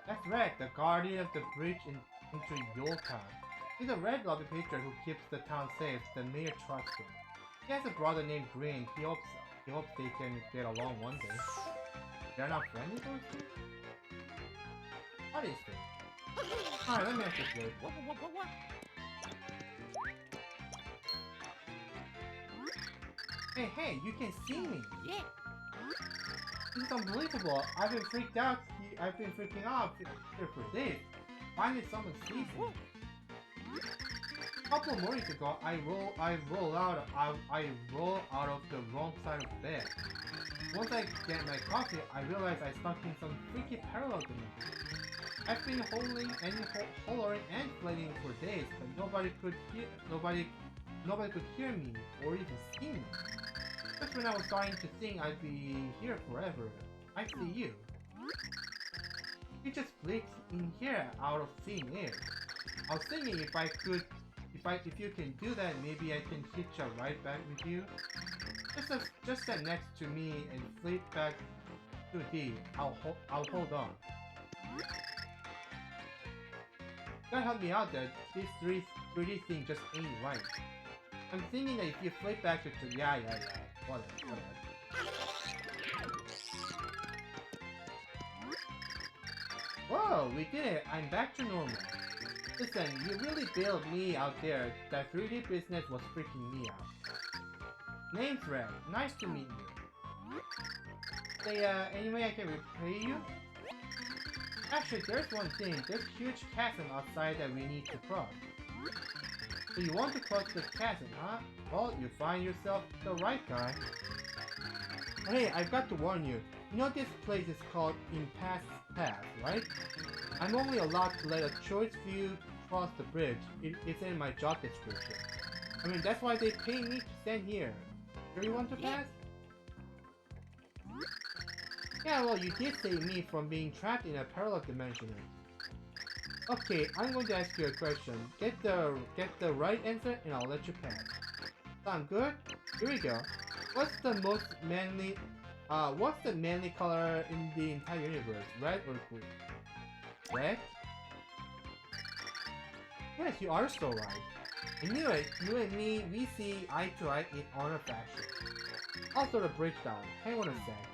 That's Red, the guardian of the bridge into Yule Town. He's a red lobby patron who keeps the town safe. The mayor trusts him. He has a brother named Green. He hopes they can get along one day. They're not friendly, those two? What is this? Alright, let me ask this later. What? Hey, you can see me! Yeah. This is unbelievable. I've been freaking out here for days. Finally someone sees me. A couple mornings ago, I roll out of the wrong side of the bed. Once I get my coffee, I realize I stuck in some freaky parallel dimension. I've been hollering and flailing for days, but nobody could hear me or even see me. Just when I was starting to think I'd be here forever, I see you. He just flicks in here out of thin air. I was thinking if you can do that, maybe I can hitch a ride back with you. Just stand next to me and flip back to D. I'll hold on. You gotta help me out there. This 3D thing just ain't right. I'm thinking that if you flip back to yeah. Whatever. Whoa, we did it! I'm back to normal. Listen, you really bailed me out there. That 3D business was freaking me out. Name's Red. Nice to meet you. Say, any way I can repay you? Actually, there's one thing. There's a huge chasm outside that we need to cross. So you want to cross the chasm, huh? Well, you find yourself the right guy. Hey, I've got to warn you. You know this place is called Impasse Pass, right? I'm only allowed to let a choice few cross the bridge. It's in my job description. I mean, that's why they pay me to stand here. Sure you want to pass? Yeah, well, you did save me from being trapped in a parallel dimension. Okay, I'm going to ask you a question. Get the right answer and I'll let you pass. Sound good? Here we go. What's the manly color in the entire universe? Red or blue? Red? Yes, you are so right. I knew it. You and me, we see eye to eye in honor fashion. Also the breakdown. Hang on a sec.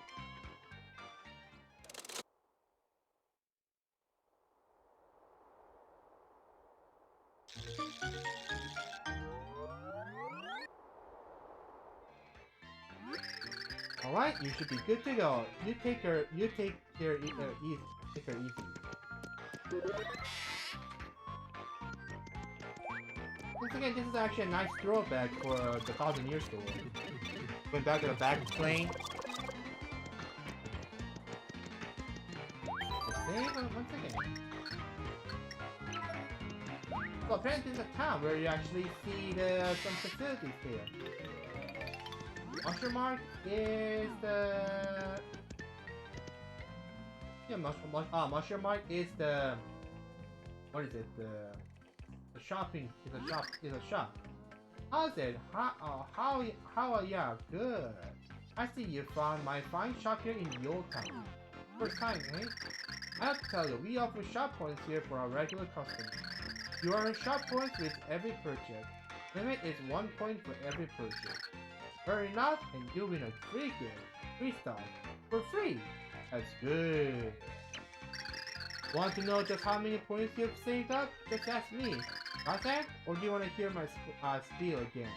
Alright, you should be good to go. You take her easy. Take her easy. Once again, this is actually a nice throwback for the 1,000-year story. Went back to the back plane. Save once again. So apparently it's a town where you actually see some facilities here. Mushroom Mark is the... Yeah, Mushroom Mark is the... What is it? The shopping... It's a shop. How's it? Yeah, good. I see you found my fine shop here in the old town. First time, eh? I have to tell you, we offer shop points here for our regular customers. You earn shop points with every purchase. Limit is 1 point for every purchase. Earn enough and you'll win a free gift. Free stuff. For free. That's good. Want to know just how many points you've saved up? Just ask me. Got that? Or do you want to hear my spiel again?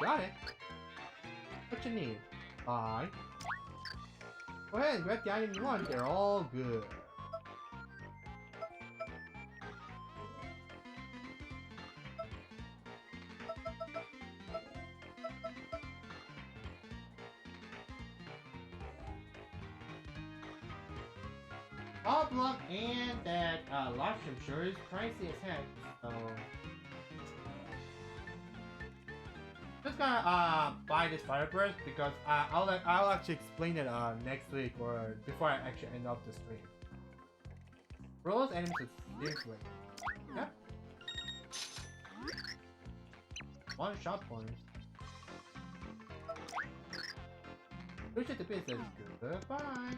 Got it. What you need? Bye. Go ahead and grab the item you want. They're all good. Oblong and that lobster sure is pricey as heck. So just gonna buy this Fireburst because I'll actually explain it next week or before I actually end up the stream. Rolls enemies with seriously. Yep. 1 shot points. Appreciate the business. Goodbye.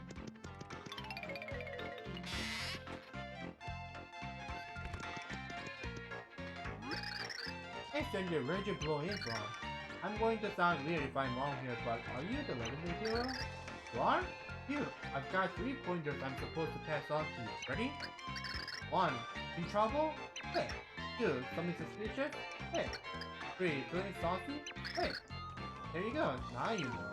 Hey stranger, where'd you blow in from? I'm going to sound weird if I'm wrong here, but are you the legendary hero? You are? Here, I've got 3 pointers I'm supposed to pass on to you. Ready? 1. In trouble? Hey. 2. Something suspicious? Hey. 3. Feeling saucy? Hey. There you go, now you know.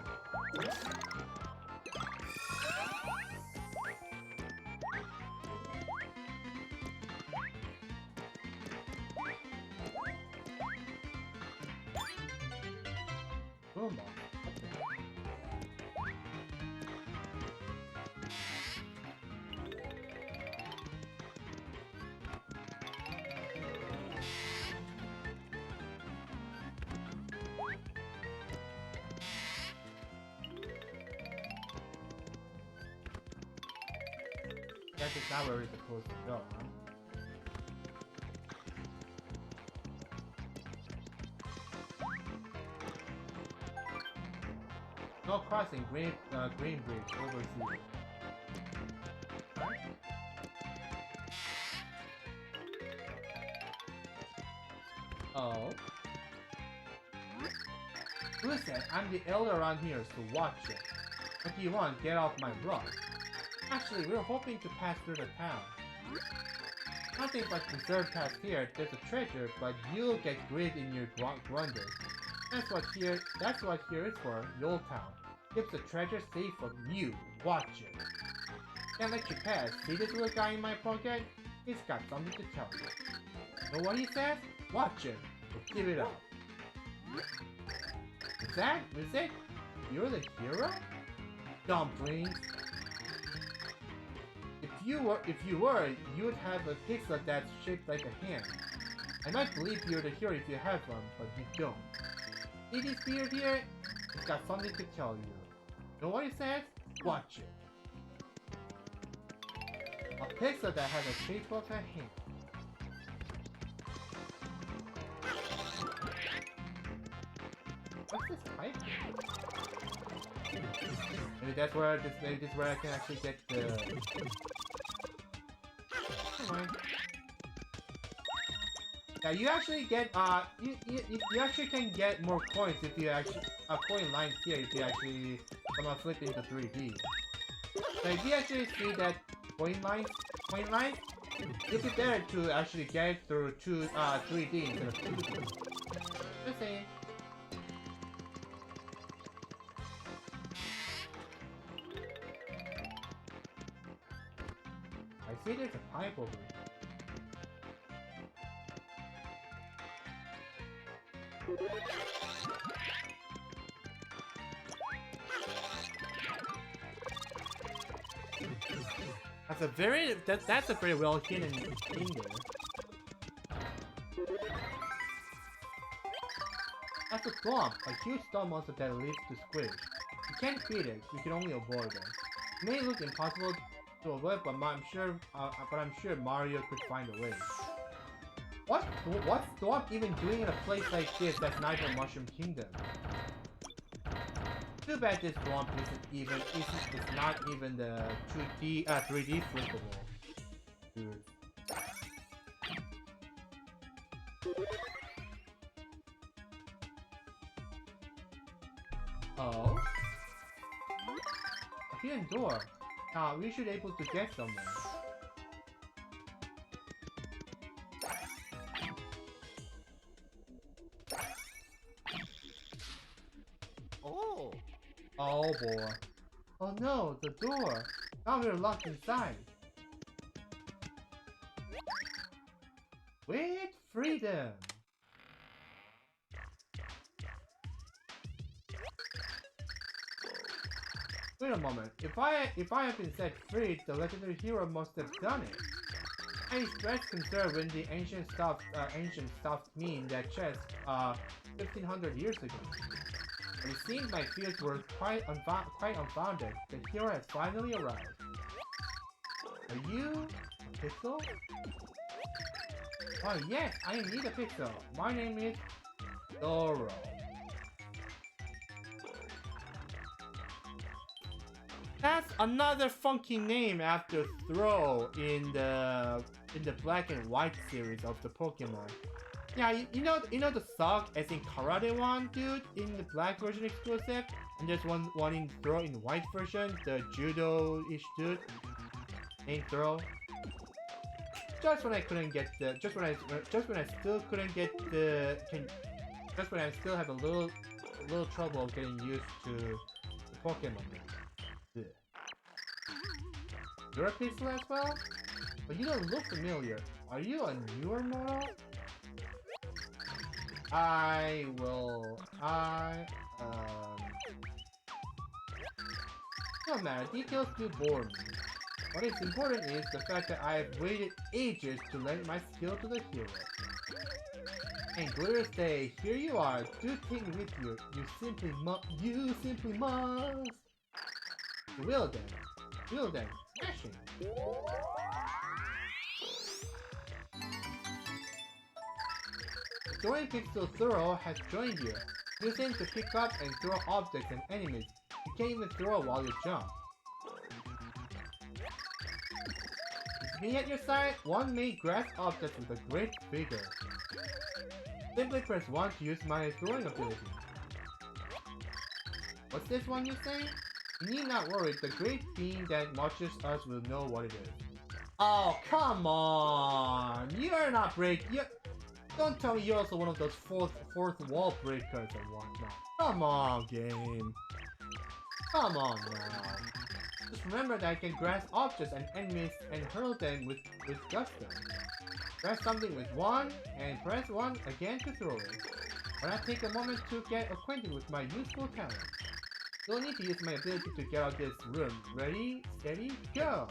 Boom. That is not where we're supposed to go, huh? No crossing Green Bridge overseas. Oh. Listen, I'm the elder around here, so watch it. What do you want? Get off my block. Actually, we're hoping to pass through the town. Nothing but preserved past here. There's a treasure, but you'll get greed in your grunder. That's what here is for, the old town. Keeps the treasure safe from you. Watch it. Can't let you pass. See this little guy in my pocket? He's got something to tell you. Know what he says? Watch it. So give it up. Is it? You're the hero? Dumplings. If you were, you would have a pixel that's shaped like a hand. I might believe you're the hero if you have one, but you don't. See this beard here? It's got something to tell you. Know what it says? Watch it. A pixel that has a shape of a hand. What's this pipe? Maybe that's where I can actually get the. Come on. Yeah, you actually get you actually can get more coins if you actually coin lines here if you actually somehow flip into 3D. So if you actually see that coin lines, it'd be better to actually get it through 3D instead of 2D. Just saying. I see there's a pipe over here. That's a very well hidden thing there. That's a swamp, a huge stone monster that lives to squish. You can't beat it, you can only avoid it. It may look impossible to avoid, but I'm sure Mario could find a way. What's Swamp even doing in a place like this that's not even Mushroom Kingdom? Too bad this Swamp it's not even the 3D flippable. Dude. Oh? A hidden door. We should be able to get somewhere. Oh boy. Oh no, the door. Now we're locked inside. With freedom. Wait a moment. If I have been set free, the legendary hero must have done it. I expressed concern when the ancient stuff me in that chest 1500 years ago. But it seems my fears were quite unfounded. The hero has finally arrived. Are you a pixel? Oh yes, I am indeed a pixel. My name is Doro. That's another funky name after Throw in the Black and White series of the Pokemon. Yeah, you know the Sock as in Karate one, dude, in the Black version exclusive, and there's one in Throw in the White version, the Judo-ish dude named Throw. Just when I still have a little trouble getting used to the Pokemon. Yeah. You're a pixel as well? But you don't look familiar. Are you a newer model? No matter, details do bore me. What is important is the fact that I have waited ages to lend my skill to the hero. And Glorious Day, here you are, do take me with you. You simply must. You will then. Feel them smashing. Throwing Pixel Throw has joined you. Use him to pick up and throw objects and enemies. You can't even throw while you jump. With me at your side, one may grasp objects with a great vigor. Simply press 1 to use my throwing ability. What's this one you say? You need not worry, the great being that watches us will know what it is. Oh, come on! You're not Don't tell me you're also one of those fourth wall breakers and whatnot. Come on, game. Come on now. Just remember that I can grasp objects and enemies and hurl them with gusto. Press something with 1 and press 1 again to throw it. When I take a moment to get acquainted with my useful talent. You'll need to use my ability to get out of this room. Ready, steady, go!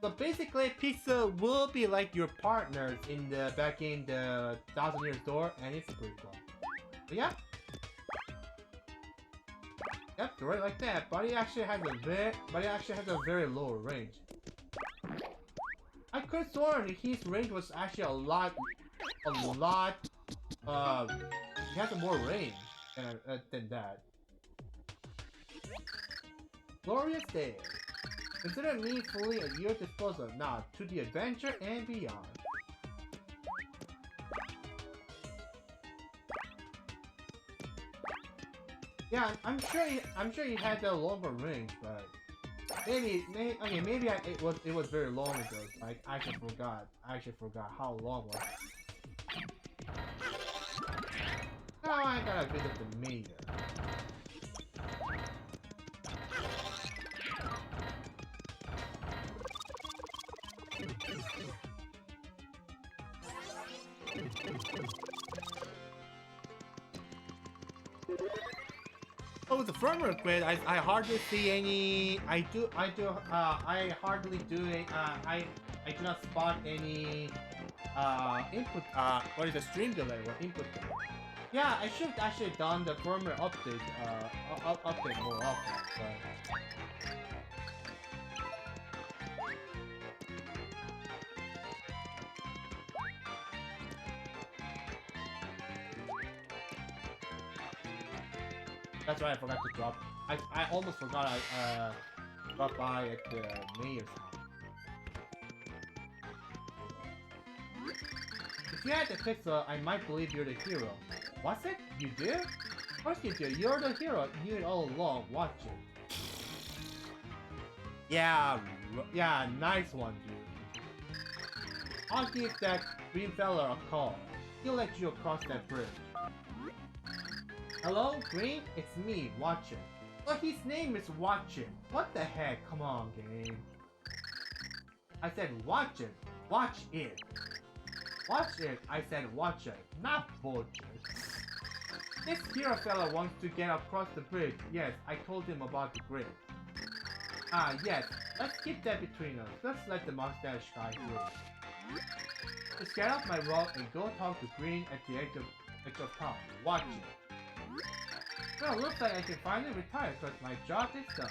So basically, Pixel will be like your partners back in the Thousand Years Door, and it's pretty cool. So yeah. Yep, throw it like that. But it actually has a very low range. I could have sworn his range was actually a lot. He has more range than that. Glorious day. Consider me fully at your disposal now to the adventure and beyond. Yeah, I'm sure he had a longer range, but maybe it was very long ago. Like I actually forgot how long was it. Now I gotta visit the mayor. Oh, the firmware upgrade. I hardly see any. I hardly do. I do not spot any input. What is the stream delay or input delay? Yeah, I should actually done the firmware update. Update more often. But... That's why I forgot to drop. I almost forgot I dropped by at the mayor's house. If you had the pixel, I might believe you're the hero. What's it? You do? Of course you do. You're the hero. You knew it all along. Watch it. Yeah, nice one, dude. I'll give that green fella a call. He'll let you across that bridge. Hello, Green? It's me, Watchin. Oh, his name is Watchin. What the heck? Come on, game. I said Watchin. Watch it. Watch it. I said watch it. Not bullshit. This hero fella wants to get across the bridge. Yes, I told him about the grid. Ah, yes. Let's keep that between us. Let's let the mustache guy through. Just get off my road and go talk to Green at the edge of town. Watch it. Well, looks like I can finally retire because my job is done.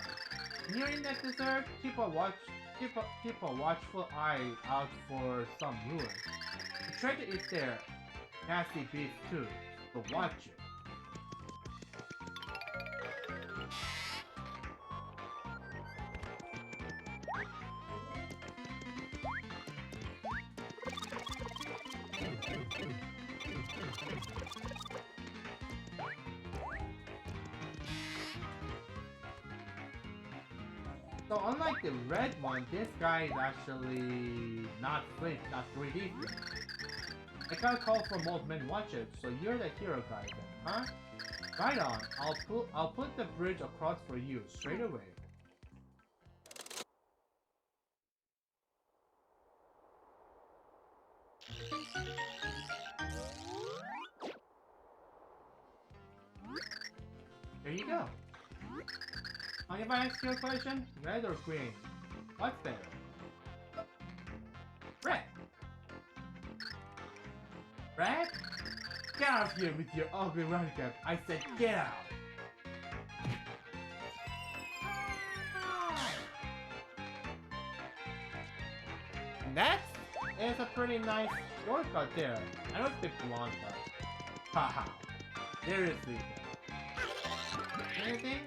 Nearing that desert, keep a watchful eye out for some ruins. The treasure is there. Nasty beast too, so watch it. So unlike the red one, this guy is actually not 3D. I got a call from Old Man Watcher, so you're the hero guy then, huh? Right on, I'll put the bridge across for you straight away. There you go. Mind if I ask you a question? Red or green? What's better? Red! Red? Get out of here with your ugly running cap. I said get out! it's a pretty nice shortcut there. I know it's a bit blunt, but haha. Seriously. Anything?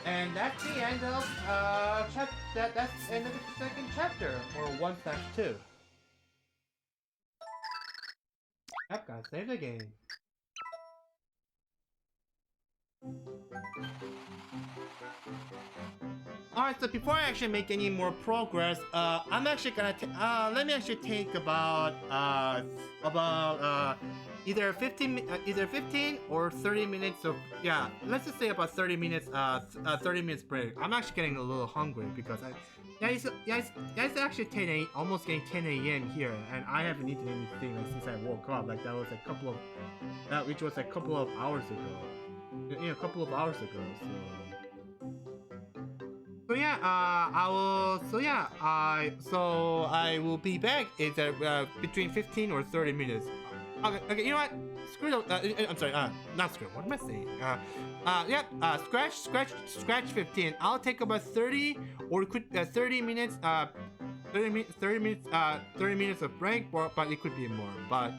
And that's the end of that's the end of the second chapter, or 1/2. Yep, gotta save the game. Alright, so before I actually make any more progress, I'm actually gonna let me actually take about either 15 or 30 minutes of, yeah, let's just say about 30 minutes 30 minutes break. I'm actually getting a little hungry because it's actually 10 a, almost getting 10 a.m. here, and I haven't eaten anything like since I woke up. Like that was a couple of which was a couple of hours ago. Yeah, a couple of hours ago. So yeah, I will be back in between 15 or 30 minutes. Okay, you know what? Screw the, I'm sorry, not screw. What am I saying? Scratch 15. I'll take about 30 or it could 30 minutes. 30 minutes of break, but it could be more. But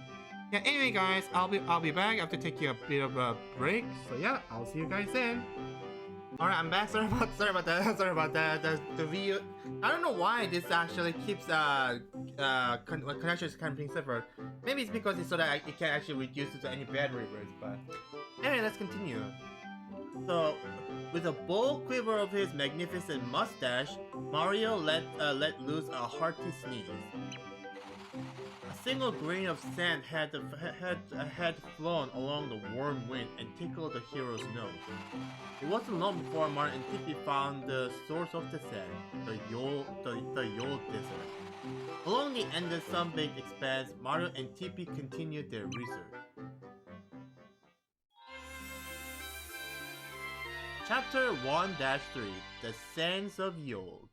yeah, anyway, guys, I'll be back after taking a bit of a break. So yeah, I'll see you guys then. Alright, I'm back. Sorry about that. Sorry about that. The video. I don't know why this actually keeps connection is kind of being severed. Maybe it's because it's so that it can actually reduce it to any battery burst. But anyway, let's continue. So, with a bold quiver of his magnificent mustache, Mario let loose a hearty sneeze. A single grain of sand had flown along the warm wind and tickled the hero's nose. It wasn't long before Mario and Tippy found the source of the sand, the Yol Desert. Along the endless sun-baked expanse, Mario and Tippy continued their research. Chapter 1-3, The Sands of Yold.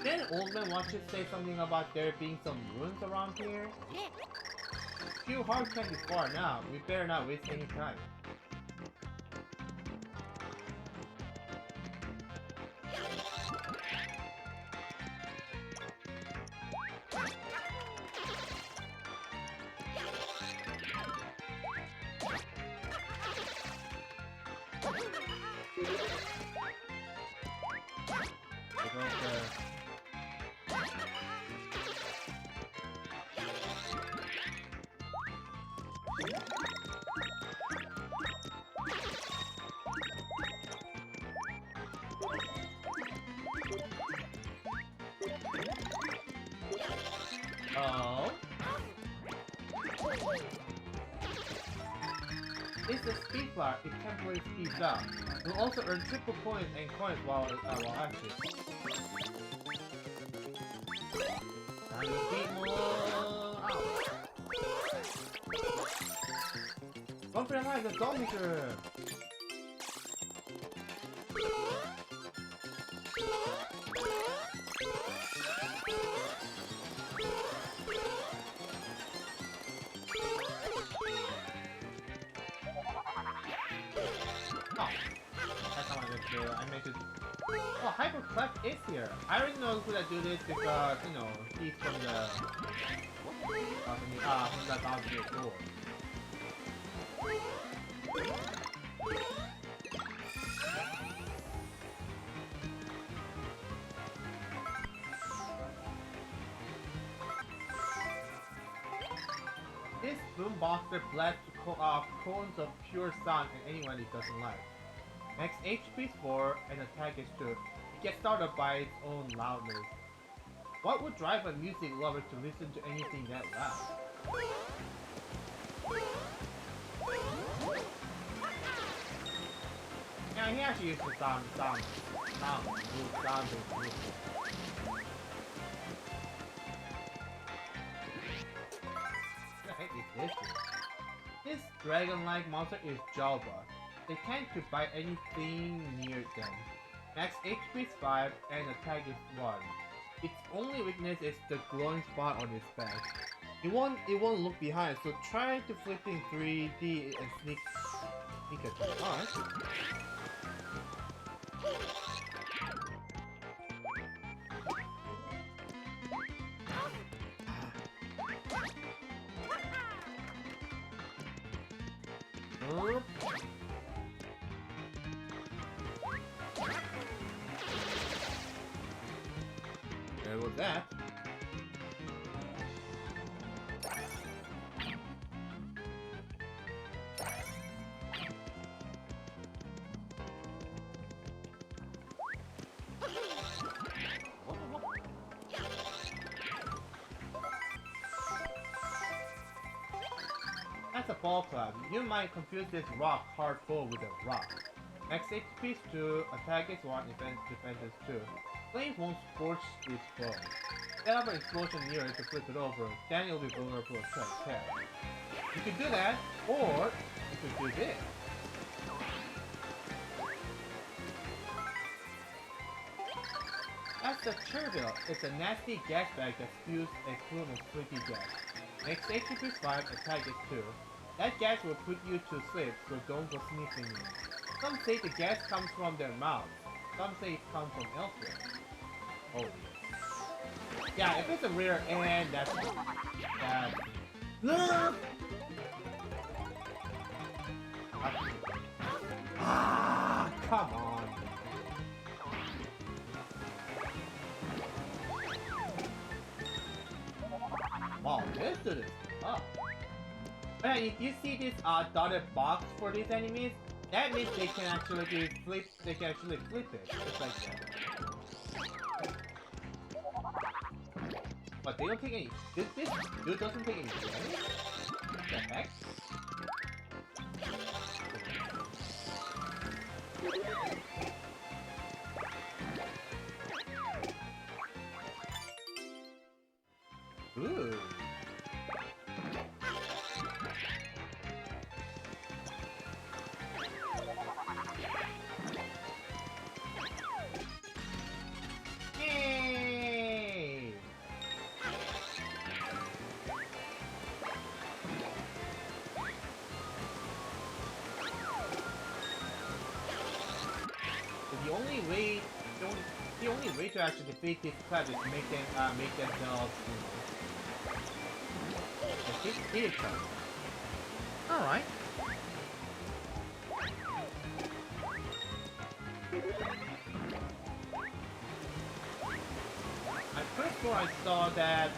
Didn't Oldman want to say something about there being some ruins around here? Yeah. Few hard can't be far now. We better not waste any time. Oh. It's a speed flower. It temporarily speeds up. You'll also earn triple points and coins while active. Time to speed more. Ow. Don't realize the dog meter. I make it. Oh, Hyper Clef is here. I already know who that dude is because, you know, he's from the Bowser Door. This boomboxer blasts cones of pure sound at anyone it doesn't like. Max HP is 4 and attack is 2. It gets started by its own loudness. What would drive a music lover to listen to anything that loud? Yeah, he actually used the sound. The heck is this? This dragon-like monster is Jalba. They tend to bite anything near them. Max HP is 5 and attack is 1. Its only weakness is the glowing spot on its back. It won't look behind, so try to flip in 3D and sneak attack. Alright. Oop. There goes that. As a ball club, you might confuse this rock hard full with a rock. Next HP is 2, attack is 1, defense is 2. Flames won't scorch its foe. Set up an explosion near it to flip it over, then you'll be vulnerable to attack. You could do that, or you could do this. That's the Turtle. It's a nasty gas bag that spews a plume of sleepy gas. Next HP is 5, attack is 2. That gas will put you to sleep, so don't go sniffing it. Some say the gas comes from their mouths. Some say it comes from elsewhere. Oh yeah, if it's a rare and that's ah, come on. Wow, this dude is up. And if you see this dotted box for these enemies, that means they can actually flip. They can actually flip it, just like that. But they don't take any. This dude doesn't take any damage. What the heck? Ooh. Yay! The only way to actually defeat this club is to make themselves, defeat each other. Alright. At first floor I saw that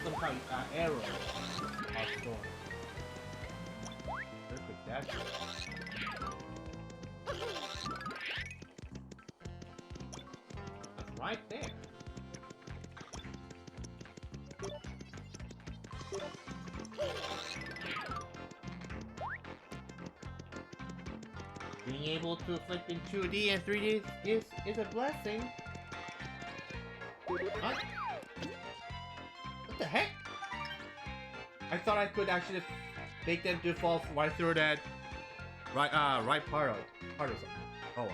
some kind of arrow outdoor. Where could that be? That's right there. Being able to flip in 2D and 3D is a blessing. What? What the heck? I thought I could actually make them to fall right through that right part of something. Oh well.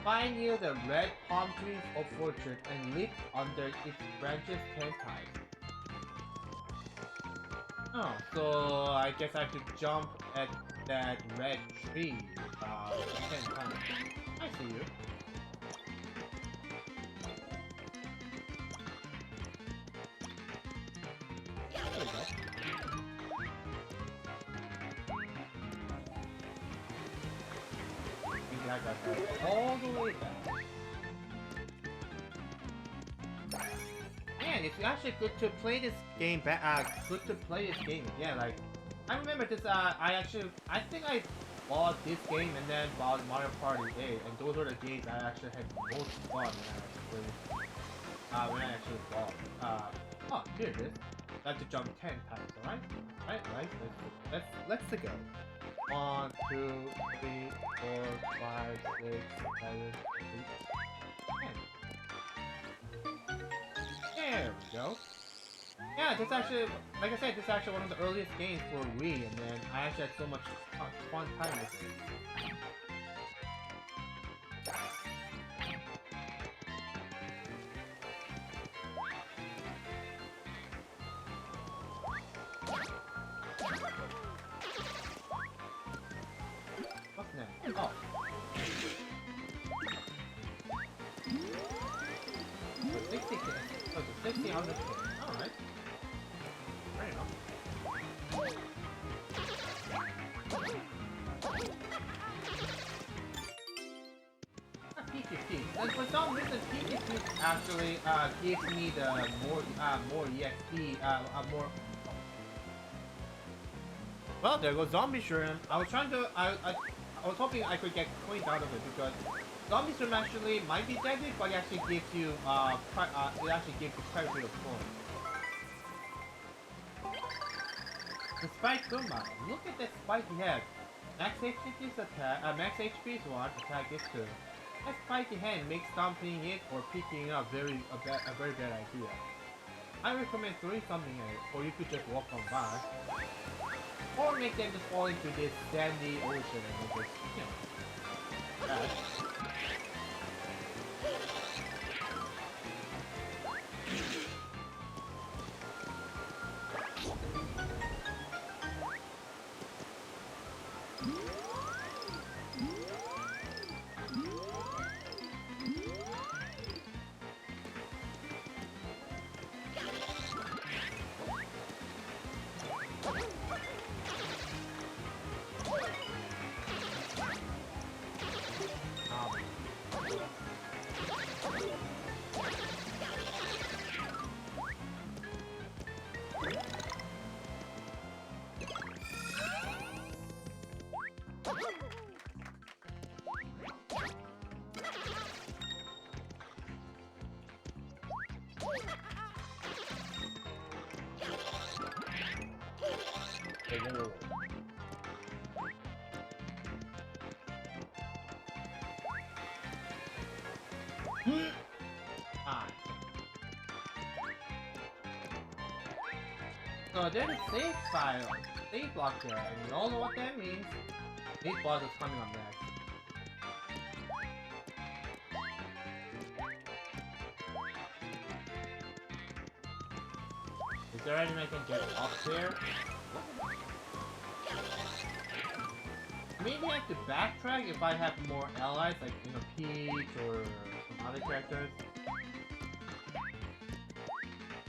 Find near the red palm trees of fortune and leap under its branches 10 times. Oh, so I guess I have to jump at that red tree 10 times. I see you. There we go. I got that all the way back. Man, it's actually good to play this game back. Good to play this game again. Like, I remember this. I think I bought this game and then bought Mario Party 8, and those are the games I actually had most fun when I actually bought. Oh, here it is. I have to jump 10 times. All right, right. Let's go. 1, 2, 3, 4, 5, 6, 7, 8, 10. There we go. Yeah, this actually, like I said, this is actually one of the earliest games for Wii, and then I actually had so much fun time with it. What's next? Oh. The 60 kids. Oh, the 60 on the kid. Alright. Fair enough. And for some reason, Pikachu actually gives me the more EXP, more. Well, there goes Zombie Shroom. I was trying to, I was hoping I could get coins out of it because Zombie Shroom actually might be deadly, but it actually gives you, it actually gives you quite a bit of coins. The Spike Goomba. Look at that spiky head. Max HP is attack. Max HP is 1. Attack is 2. That spiky head makes stomping it or picking it up a very bad idea. I recommend throwing something at it, or you could just walk on by, or make them just fall into this sandy ocean and just, you know, crash. So there's a save file, save block there, and you all know what that means. Big boss is coming up next. Is there anything I can get up there? Maybe I have to backtrack if I have more allies, like, you know, Peach or some other characters.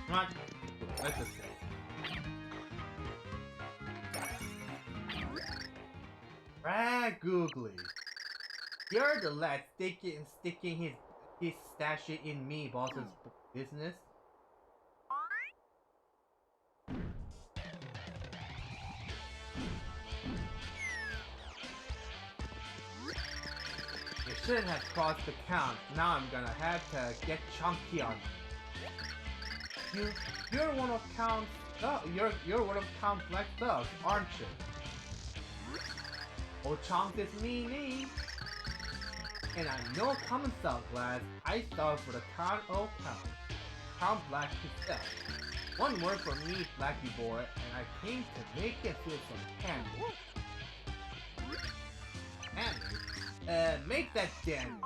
Come on, let's just say. Googly. You're the lad sticking his stash in me boss's business. You shouldn't have crossed the count. Now I'm gonna have to get chunky on you. You're one of Count's you're one of Count Black Thugs, aren't you? Oh, Chonk is me. And I'm no common thug, lads. I thug for the Count of Count. Count Black himself. One word from me, Blackie boy, and I came to make you feel some candy. Candy? Make that damn.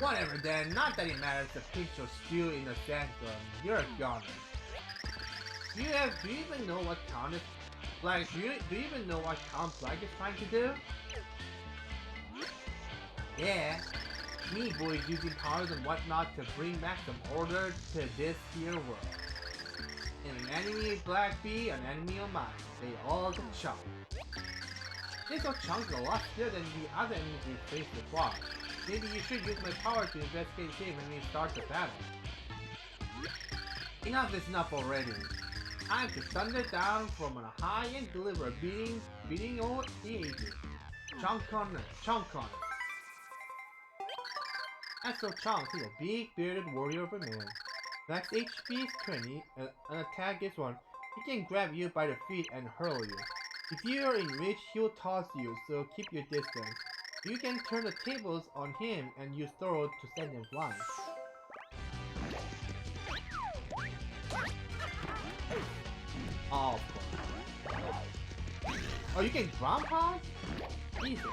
Whatever then, not that it matters the pinch or stew in the sanctum. You're a goner. Do you even know what Count is? Black, do you even know what Count Black is trying to do? Yeah, me boys using powers and whatnot to bring back some order to this here world. And an enemy of Black Bee, an enemy of mine, they all get Chunk. This old Chunk is a lot scarier than the other enemies we faced before. Maybe you should use my power to investigate the cave when we start the battle. Enough is enough already. Time to thunder down from on high and deliver a beating all the ages. Chunk Connor. That's so Chunk, he's a big bearded warrior of a man. Max HP is 20, an attack is 1. He can grab you by the feet and hurl you. If you are in reach, he'll toss you, so keep your distance. You can turn the tables on him and use throw to send him flying. Oh, boy. Oh, you can ground pound? Jesus.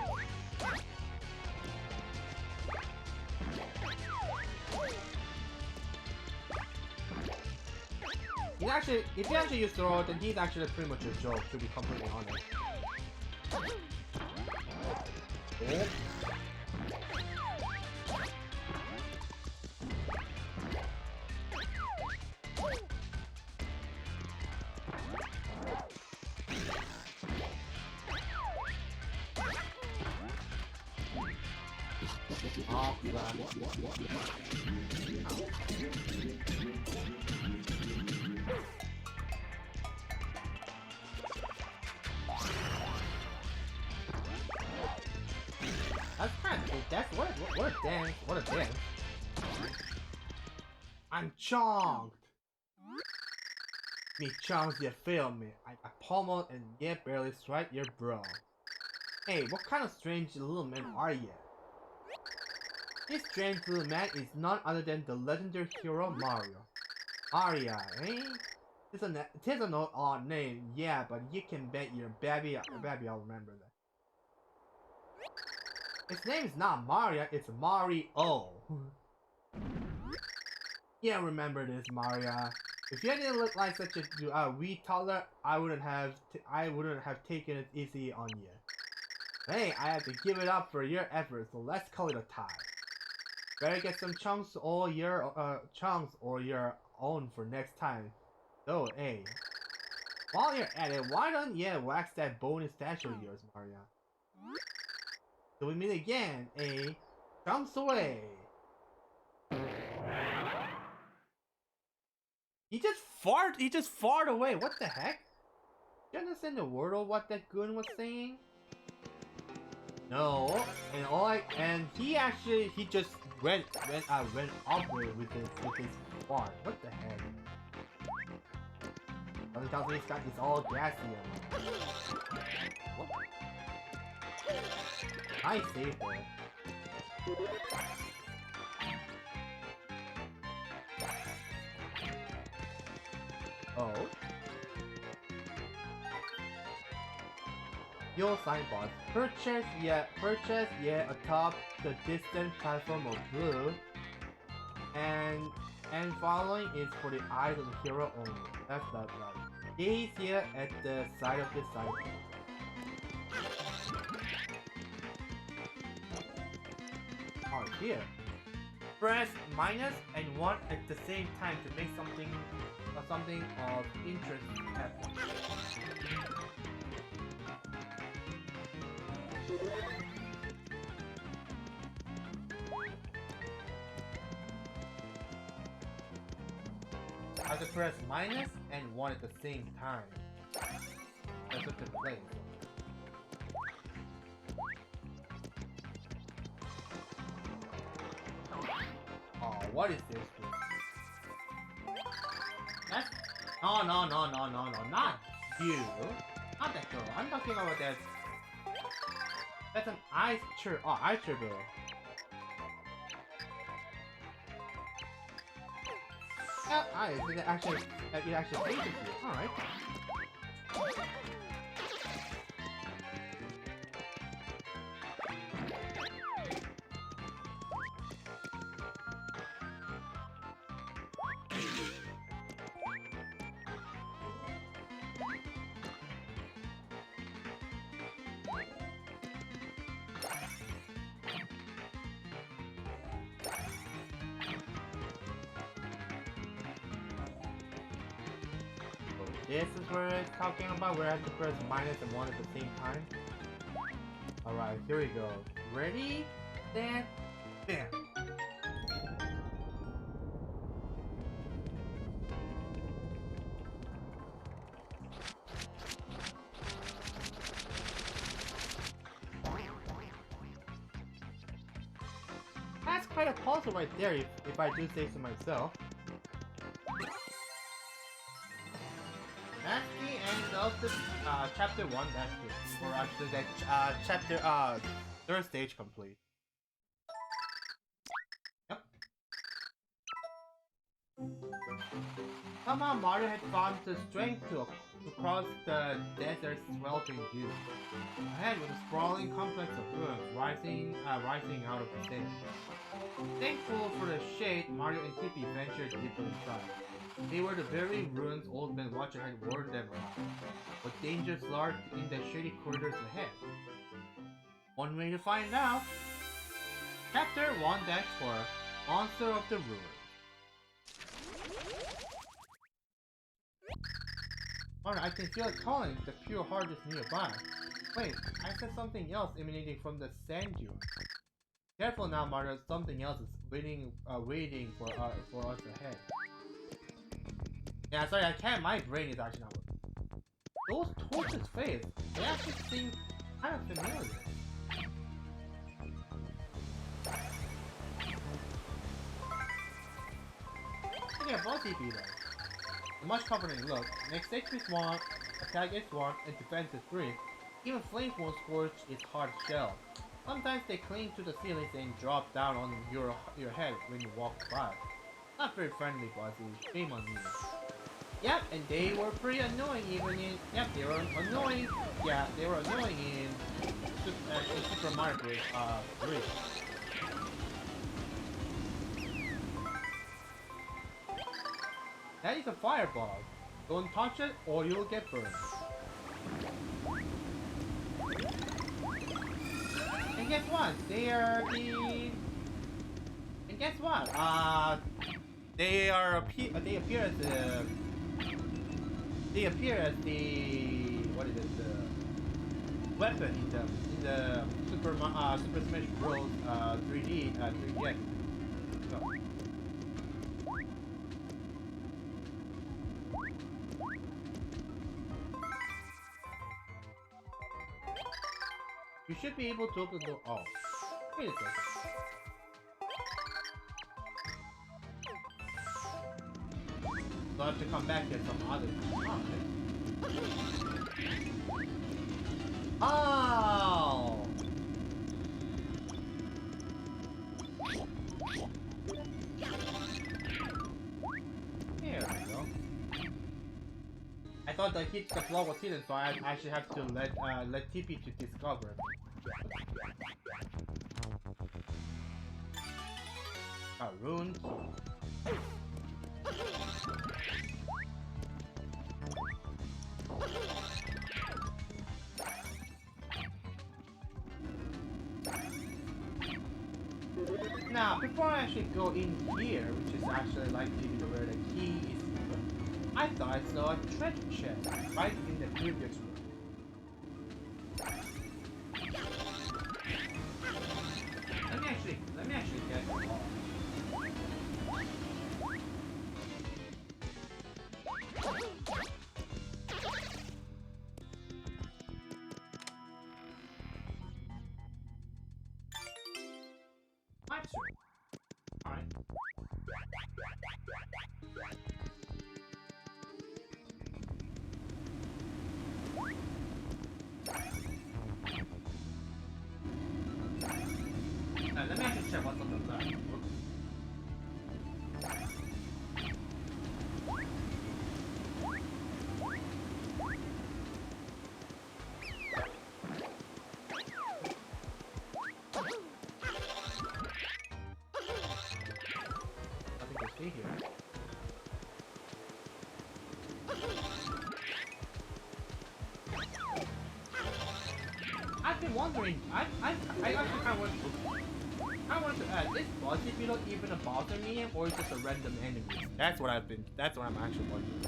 If you actually use throw, then he's actually pretty much a joke, to be completely honest. Oh. Oh, crap. That's kind of, that's what a dance, what a dance. I'm chonked. Me chonks, you feel me. I pummeled and yet barely strike your bro. Hey, what kind of strange little man are you? This strange little man is none other than the legendary hero Mario. Mario, eh? It is an odd name, yeah, but you can bet your baby I'll remember that. His name is not Mario, it's Mario. Yeah, remember this, Mario. If you didn't look like such a wee toddler, I wouldn't have taken it easy on you. Hey, I have to give it up for your efforts, so let's call it a tie. Better get some chunks or your own for next time. So, hey, while you're at it, why don't you wax that bony statue of yours, Mario? So we meet again, eh? Chunks away. He just farted away. What the heck? Do you understand the word of what that goon was saying? No, and he just went upward with his fart. What the heck? Something tells me it's all gassy. I saved it. Oh. Your signboard. Purchase atop the distant platform of blue. And following is for the eyes of the hero only. That's not right. Gaze here at the side of the signboard. Oh, here. Press minus and 1 at the same time to make something of interest happen. I have to press minus and 1 at the same time. That's what took place. Oh, what is this? That's... No, not you. Not that girl. I'm talking about that. That's an ice trigger. Oh, ice trigger. It actually faces you. Alright. This is where it's talking about where I have to press minus and 1 at the same time. Alright, here we go. Ready? Stand, bam! That's quite a puzzle right there if I do say so myself. That's the end of the chapter 1. That's it. Or actually, that chapter 3rd stage complete. Yep. Somehow Mario had found the strength to cross the desert's sweltering dew. Ahead was a sprawling complex of ruins rising out of the city. Thankful for the shade, Mario and Tippy ventured deeper inside. They were the very ruins Old Man Watcher had warned them about, but dangers lurked in the shady corridors ahead. One way to find out! Chapter 1-4 Monster of the Ruins. Alright, I can feel it calling, the pure heart is nearby. Wait, I said something else emanating from the sand dune. Careful now, Mario. Something else is waiting for us ahead. Yeah, sorry, I can't. My brain is actually not working. Those torches face, they actually seem kind of familiar. Yeah, Bossy Beetle. A much comforting look. Next HP Swan, attack S1, and defense S3. Even flames won't scorch its hard shell. Sometimes they cling to the ceilings and drop down on your head when you walk by. Not very friendly, Bossy. Shame on you. Yep, and they were pretty annoying even in... Yep, they were annoying. Yeah, they were annoying in Super Mario Bros. 3. That is a fireball. Don't touch it or you'll get burned. And guess what? They are the... And guess what? They appear as the... They appear as the... What is it? The weapon in the Super Smash Bros. 3DS. So. You should be able to open the door. Oh, wait a second. So I have to come back here some other. Oh, there we go. I thought the block was hidden, so I actually have to let TP to discover. A rune key. Now, before I actually go in here, which is actually likely to be where the key is, I thought I saw a treasure chest right in the previous room. Let me actually get it off. Alright. Let me actually check what's on the left. Nothing to see here. I've been wondering. I actually kind of want to ask, is Bossy Beetle even a bother me, or is just a random enemy? That's what I'm actually wondering.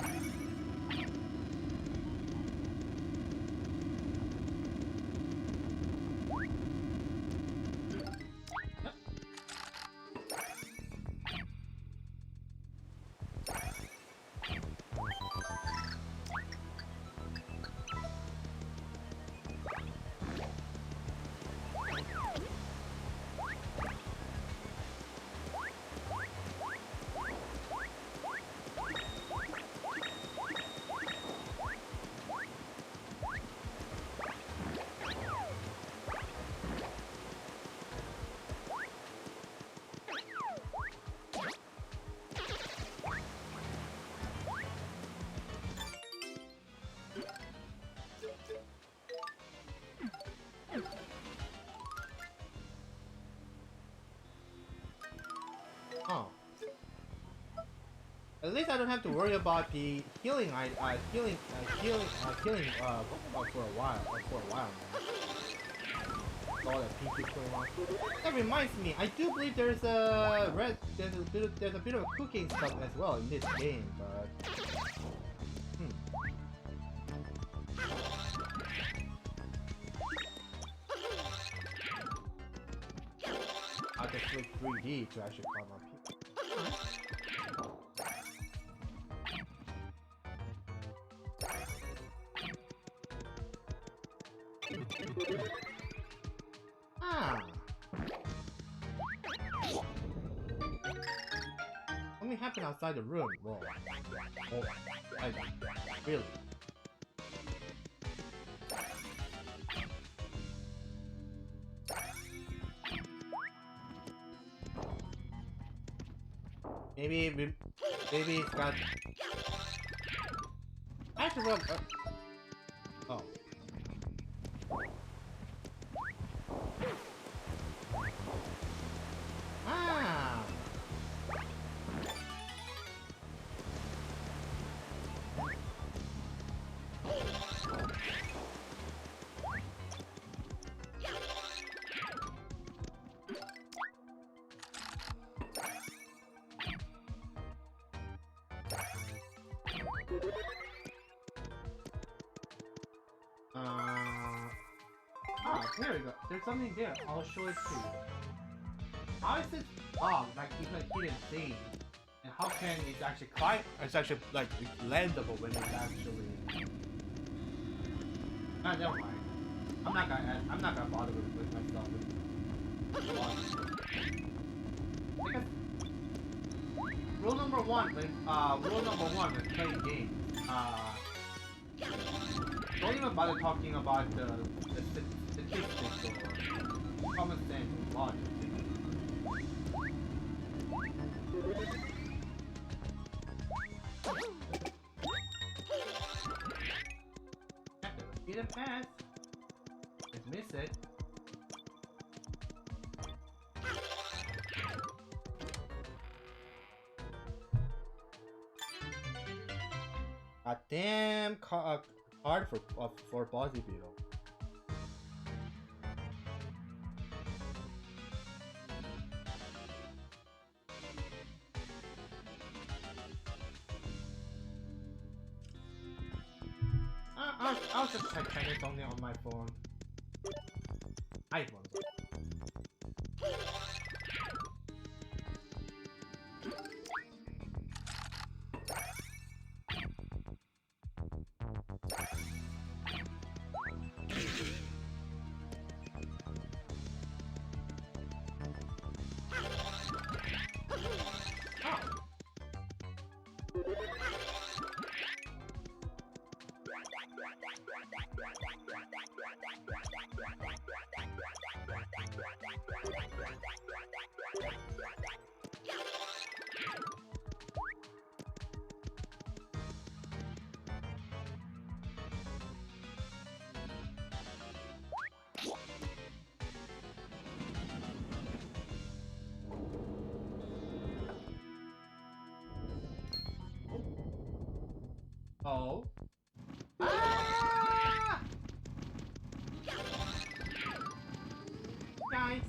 Oh. At least I don't have to worry about the healing. Healing for a while. Now. All that pink is going on. That reminds me. I do believe there's a bit of cooking stuff as well in this game, but. with 3D to actually calm down people. Ah. Something happened outside the room. Whoa. Oh, like, really? Maybe it's got. I have to run. Oh. Ah. There we go. There's something there. I'll show it to you. How is it like even hidden thing? And how can it actually climb? It's actually like landable when it's actually. Nah, never mind. I'm not gonna bother with myself. Because rule number one when playing games, don't even bother talking about the statistics or common sense or logic. Hidden path. Just miss it. A damn card for Bossy Beetle. I'll just check Chinese only on my phone. iPhone. Oh. Ah! Guys.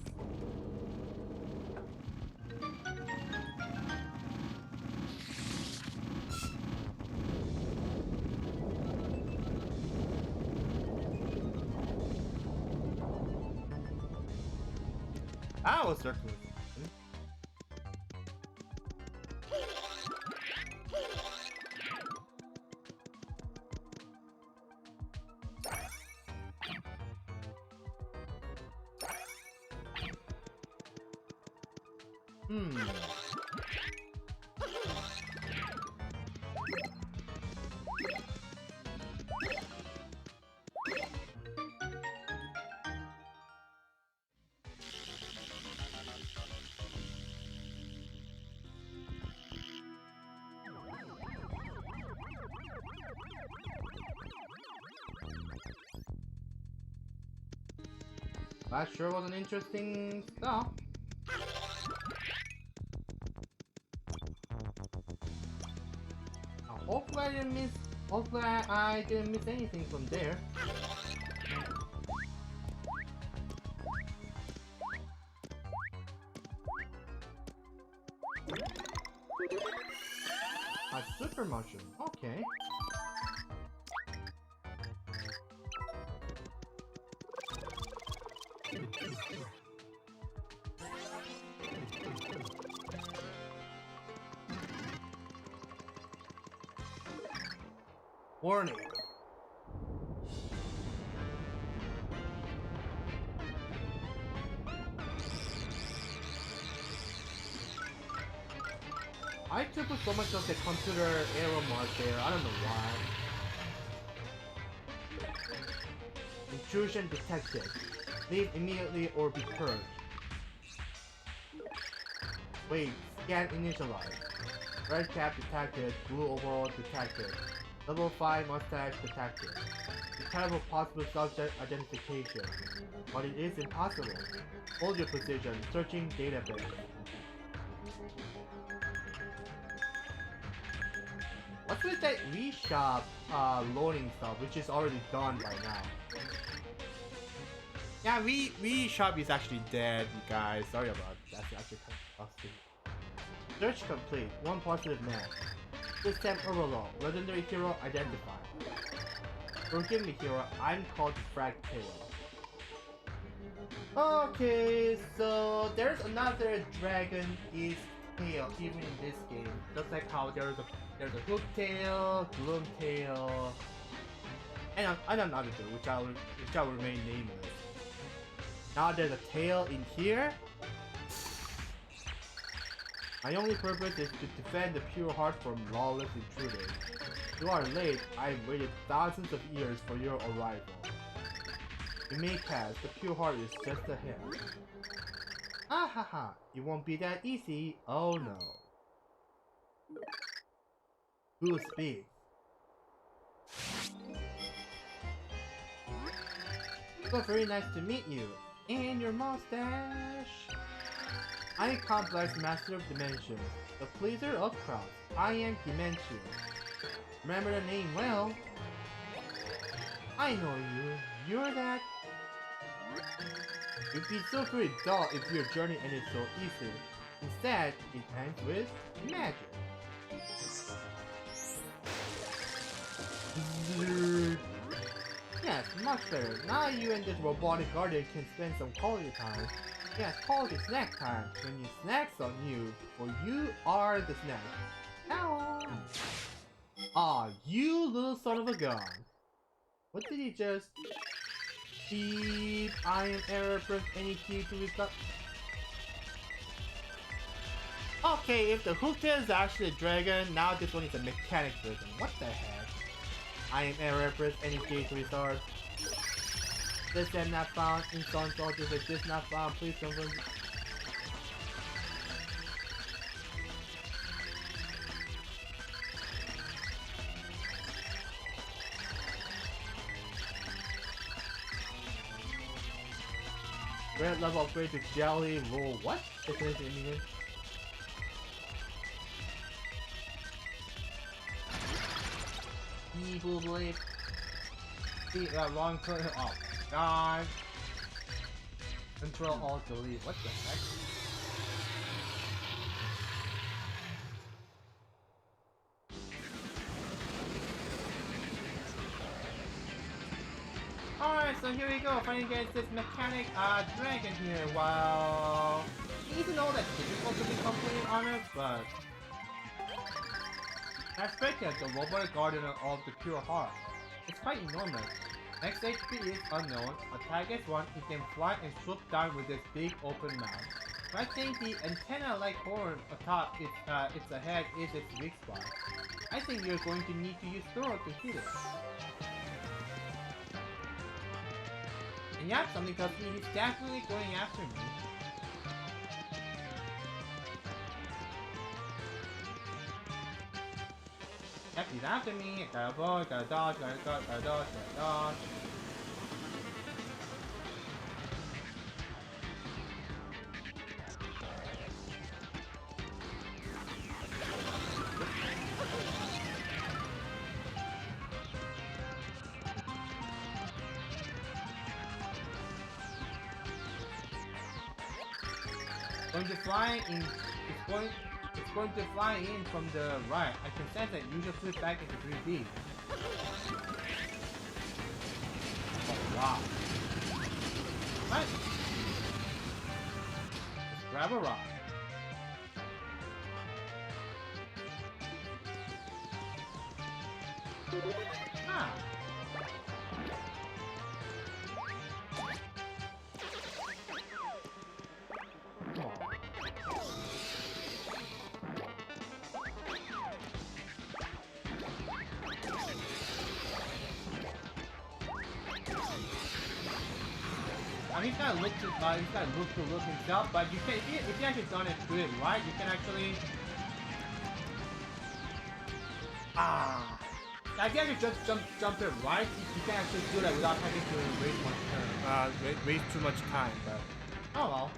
I was certainly. That sure was an interesting stuff. Hopefully I didn't miss anything from there. A super mushroom. Okay. Warning. I took so much of the computer error mark there, I don't know why. Intrusion detected. Leave immediately or be purged. Wait, scan initialized. Red cap detected, blue overall detected. Level 5 mustache detected. Detectable possible subject identification. But it is impossible. Hold your position, searching database. What's with that Wii Shop loading stuff, which is already done by now? Yeah, Wii Shop is actually dead, you guys. Sorry about that. That's actually kind of busted. Search complete. 1 positive match. System overload. Legendary hero identified. Forgive me, hero. I'm called Fragtail. Okay, so there's another dragon is tail even in this game. Just like how there's a Hooktail, Gloomtail, and another tail which I will remain nameless. Now there's a tail in here. My only purpose is to defend the pure heart from lawless intruders. You are late. I've waited thousands of years for your arrival. You may pass. The pure heart is just ahead. Ah ha ha! It won't be that easy. Oh no. Who speaks? So very nice to meet you. And your mustache. I am Complex Master of Dimensions, the pleaser of crowds. I am Dimension. Remember the name well. I know you. You're that. It'd be so very dull if your journey ended so easily. Instead, it ends with magic. Yes, much better. Now you and this robotic guardian can spend some quality time. Yes, quality snack time. When you snacks on you, for you are the snack. Ow! Aw, you little son of a gun. What did he just... Beep, I am error, press any key to restart. Okay, if the Hooktail is actually a dragon, now this one is a mechanic version. What the heck? I am error, press any key to restart. System not found, install soldiers exist not found, please confirm. Red level upgrade to jelly roll. What? Definition meaning? Evil blade. See wrong click. Oh god. Control alt delete. What the heck? Alright, so here we go, fighting against this mechanic dragon here. Wow. It isn't all that difficult to be completely honest, but I expected the robotic guardian of the pure heart. It's quite enormous. Next HP is unknown. Attack is 1, it can fly and swoop down with its big open mouth. I think the antenna-like horn atop its head is its weak spot. I think you're going to need to use thorough to hit it. And yeah, something tells me he's definitely going after me. Yep, he's after me. I gotta avoid, gotta dodge, gotta dodge, gotta dodge, gotta dodge. Going to fly in. It's going to fly in from the right. I can sense that you just flip back into 3D. Oh wow. What? Let's grab a rock. Yeah. Come on. I mean, he's gotta look to look himself, but you can if you actually done it do it right, you can actually if you actually just jump it right, you can actually do that without having to waste much time. Waste too much time, but oh well.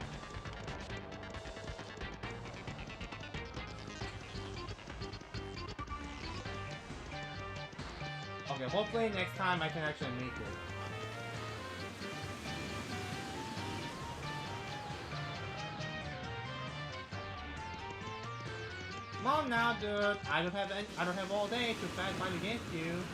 Okay, hopefully next time I can actually make it. Come on now, dude. I don't have all day to fight against you.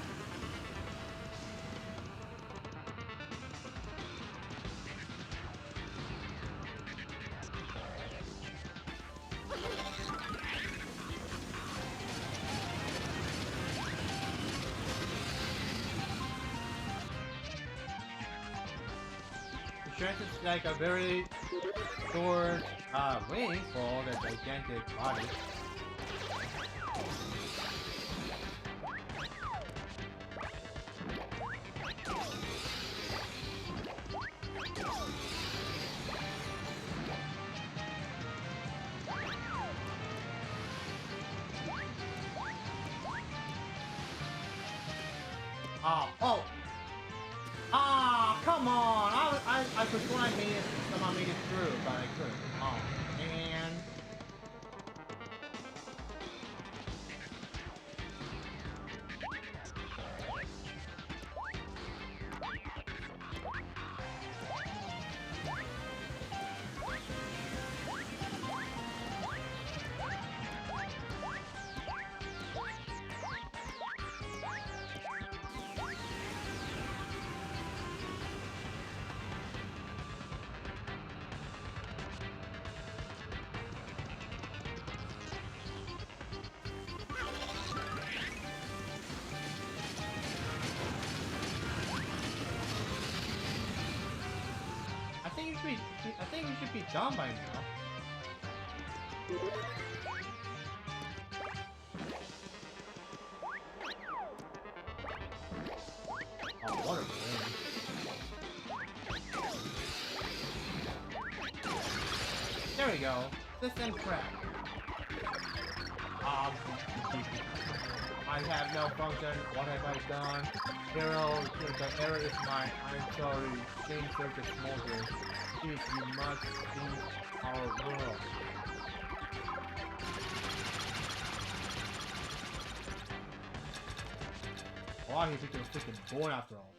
The strength is like a very short wing for the gigantic body. Come on! I could have sworn somehow made it through, but I couldn't. Oh, man. I think we should be done by now. Oh, what a game. There we go. System crack. I have no function. What have I done? Hero, the error is mine. I'm sorry. Change circuit smolder. Please, you must leave our world. Why he picked a freaking boy after all?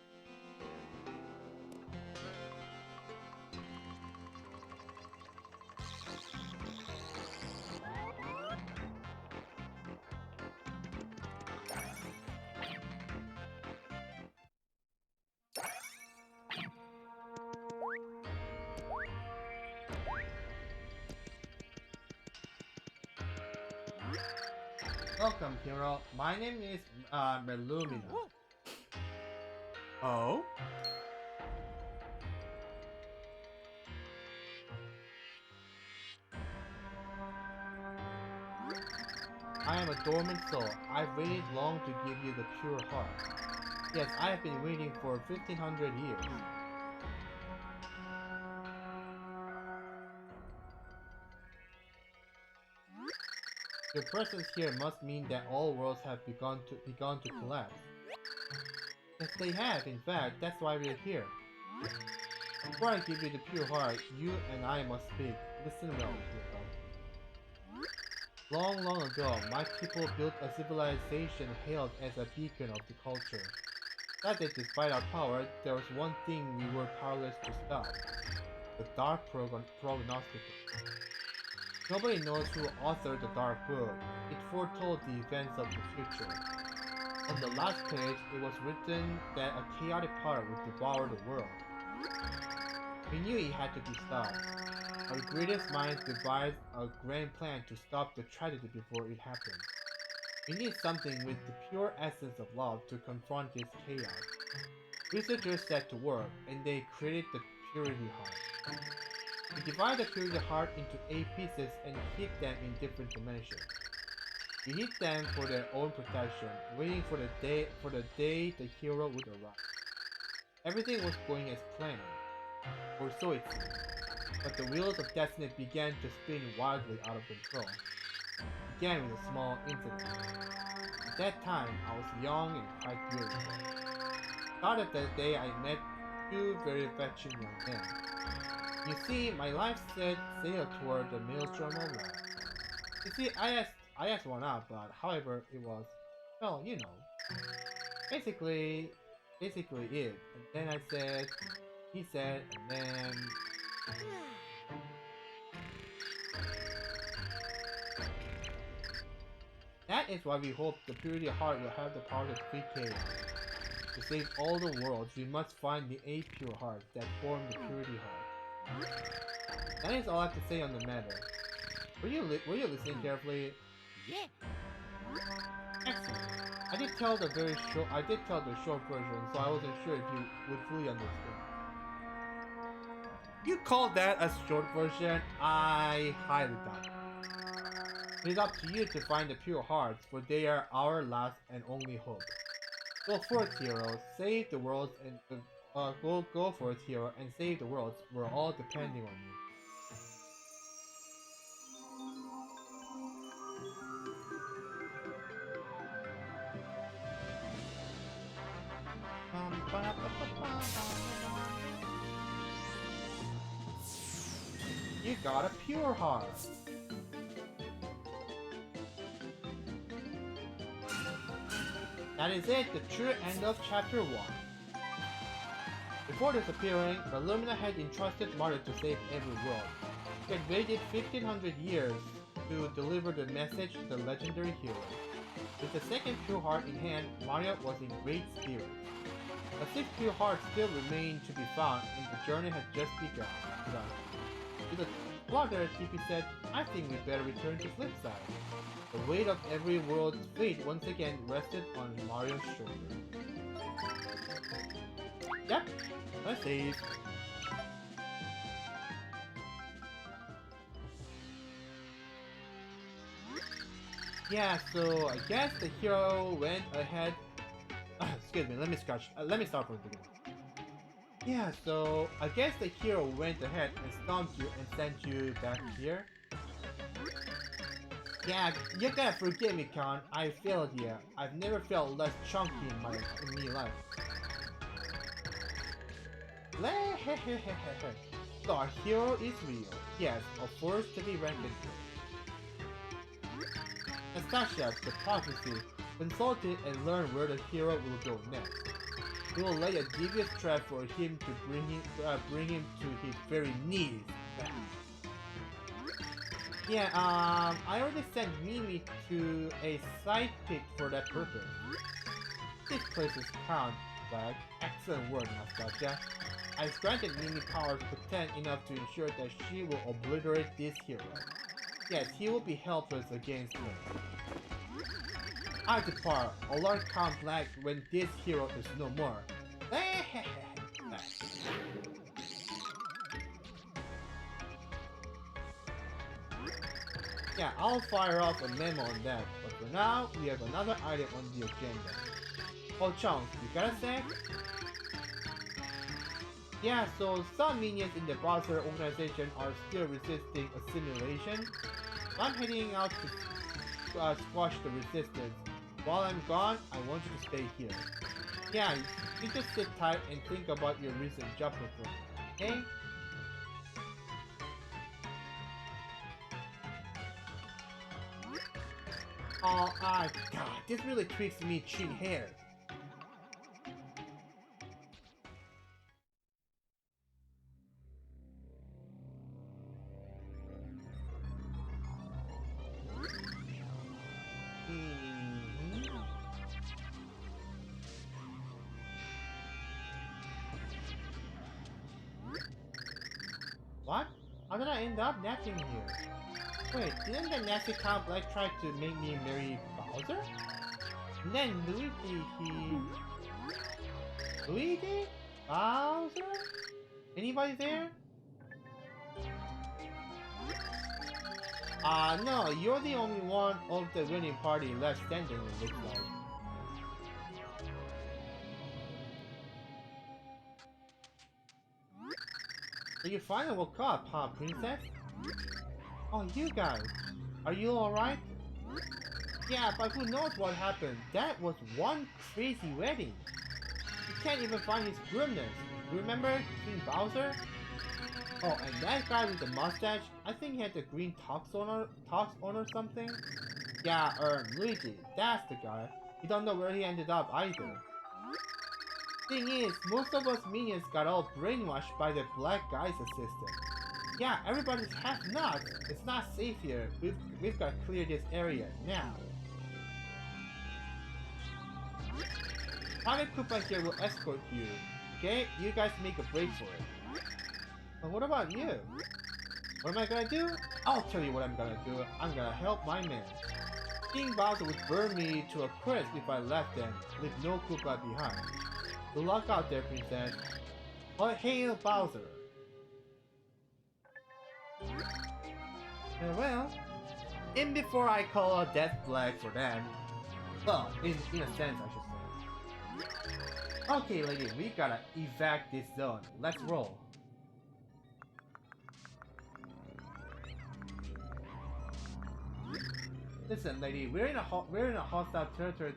Welcome, hero. My name is Melumina. Oh? I am a dormant soul. I've waited long to give you the pure heart. Yes, I have been waiting for 1500 years. Your presence here must mean that all worlds have begun to collapse. Yes, they have, in fact, that's why we're here. Before I give you the pure heart, you and I must speak. Listen well, hero. Long, long ago, my people built a civilization hailed as a beacon of the culture. That despite our power, there was one thing we were powerless to stop. The Dark Prognosticator. Nobody knows who authored the Dark Book. It foretold the events of the future. On the last page, it was written that a chaotic power would devour the world. We knew it had to be stopped. Our greatest minds devised a grand plan to stop the tragedy before it happened. We need something with the pure essence of love to confront this chaos. Researchers set to work, and they created the Purity Heart. We divide the Purity Heart into 8 pieces and hid them in different dimensions. We hid them for their own protection, waiting for the day the hero would arrive. Everything was going as planned, or so it seemed. But the wheels of destiny began to spin wildly out of control. It began with a small incident. At that time, I was young and quite beautiful. Started that day I met two very fetching young men. You see, my life set sailed toward the maelstrom of life. You see, I asked one out, but however, it was, well, you know, basically, basically it. And then I said, he said, and then that is why we hope the Purity Heart will have the power to defeat chaos. To save all the worlds, we must find the 8 pure hearts that form the Purity Heart. That is all I have to say on the matter. Were you listening carefully? Yeah. Excellent. I did tell the short version, so I wasn't sure if you would fully understand. You call that a short version? I highly doubt it. It is up to you to find the pure hearts, for they are our last and only hope. Go forth, hero. Save the worlds and go forth, hero, and save the worlds. We're all depending on you. You got a pure heart. That is it, the true end of chapter 1. Before disappearing, Illumina had entrusted Mario to save every world. He had waited 1500 years to deliver the message to the legendary hero. With the second pure heart in hand, Mario was in great spirits. The sixth pure heart still remained to be found, and the journey had just begun. To the blogger, TP said, I think we better return to Flipside. The weight of every world's fate once again rested on Mario's shoulder. Yep, let's save. Yeah, so I guess the hero went ahead. Excuse me, let me start from the beginning. Yeah, so I guess the hero went ahead and stomped you and sent you back here. Yeah, you gotta forgive me, Con. I failed you. I've never felt less chunky in my life. So our hero is real. Yes, a force to be reckoned with. Nastasia, the prophecy, consult it and learn where the hero will go next. We will lay a devious trap for him to bring him to his very knees back. Yeah, I already sent Mimi to a side pick for that purpose. This place is crowned flag. Excellent work, Nastasia. I've granted Mimi powers potent enough to ensure that she will obliterate this hero. Yes, he will be helpless against him. I depart. Alert Count Black when this hero is no more. Yeah, I'll fire off a memo on that, but for now, we have another item on the agenda. Oh, Chunks, you got a sec? Yeah, so some minions in the Bowser organization are still resisting assimilation. I'm heading out to squash the resistance. While I'm gone, I want you to stay here. Yeah, you just sit tight and think about your recent job performance, okay? Oh, God, this really tweaks me chin hair. What? How did I end up napping here? Wait, didn't the nasty Count Black try to make me marry Bowser? And then Luigi? Bowser? Anybody there? No, you're the only one of the winning party left standing, it looks like. So you finally woke up, huh, princess? Oh, you guys. Are you alright? Yeah, but who knows what happened? That was one crazy wedding. You can't even find his groomness. Remember King Bowser? Oh, and that guy with the mustache, I think he had the green tox on or something? Yeah, Luigi, that's the guy. We don't know where he ended up either. Thing is, most of us minions got all brainwashed by the black guy's assistant. Yeah, everybody's half nuts. It's not safe here. We've got to clear this area now. Planet Koopa here will escort you. Okay, you guys make a break for it. But what about you? What am I gonna do? I'll tell you what I'm gonna do. I'm gonna help my men. King Bowser would burn me to a crisp if I left them, leave no Koopa behind. Good luck out there, princess. But hail Bowser! Well, in before I call a death flag for them. Well, in a sense, I should say. Okay, lady, we gotta evac this zone. Let's roll. Listen, lady, we're in a hostile territory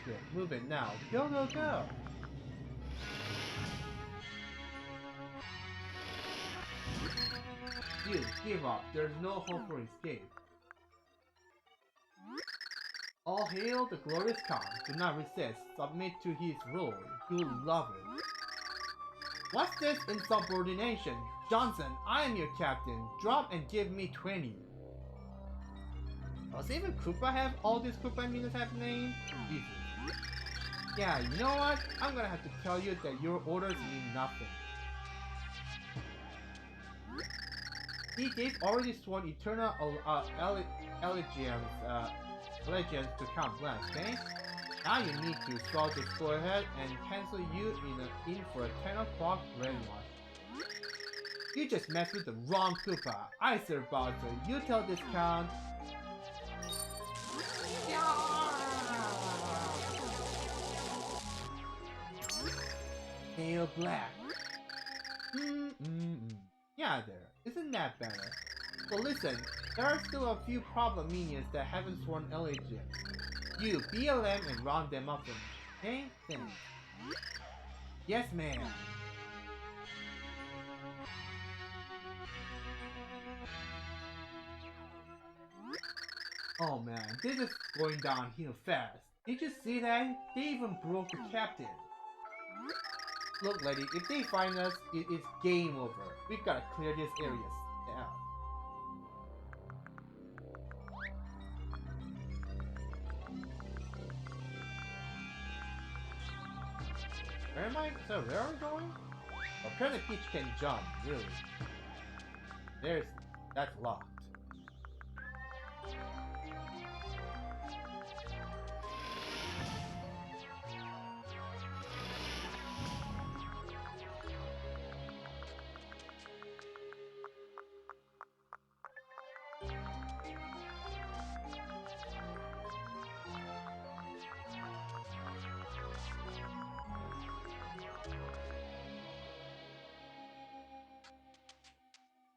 here. Move it now. Go, go, go! You, give up. There's no hope for escape. All hail the glorious Khan. Do not resist. Submit to his rule. You'll love it. What's this insubordination? Johnson, I am your captain. Drop and give me 20. Does even Koopa have all these Koopa minions have names? Jesus. Yeah, you know what? I'm gonna have to tell you that your orders mean nothing. They've already sworn eternal allegiance to Count Blanche, okay? Now you need to swallow this forehead and cancel you in for a 10 o'clock brainwash. You just messed with the wrong Koopa. I serve Bowser. You tell this Count. Pale black. Yeah, there. Isn't that better? Well, listen. There are still a few problem minions that haven't sworn allegiance. You BLM and round them up for me. Okay? Thanks. Yes, ma'am. Oh man, this is going downhill fast. Did you see that? They even broke the captain. Look, lady, if they find us, it is game over. We've gotta clear this area out. Where am I? So where are we going? Apparently Peach can jump, really. That's locked.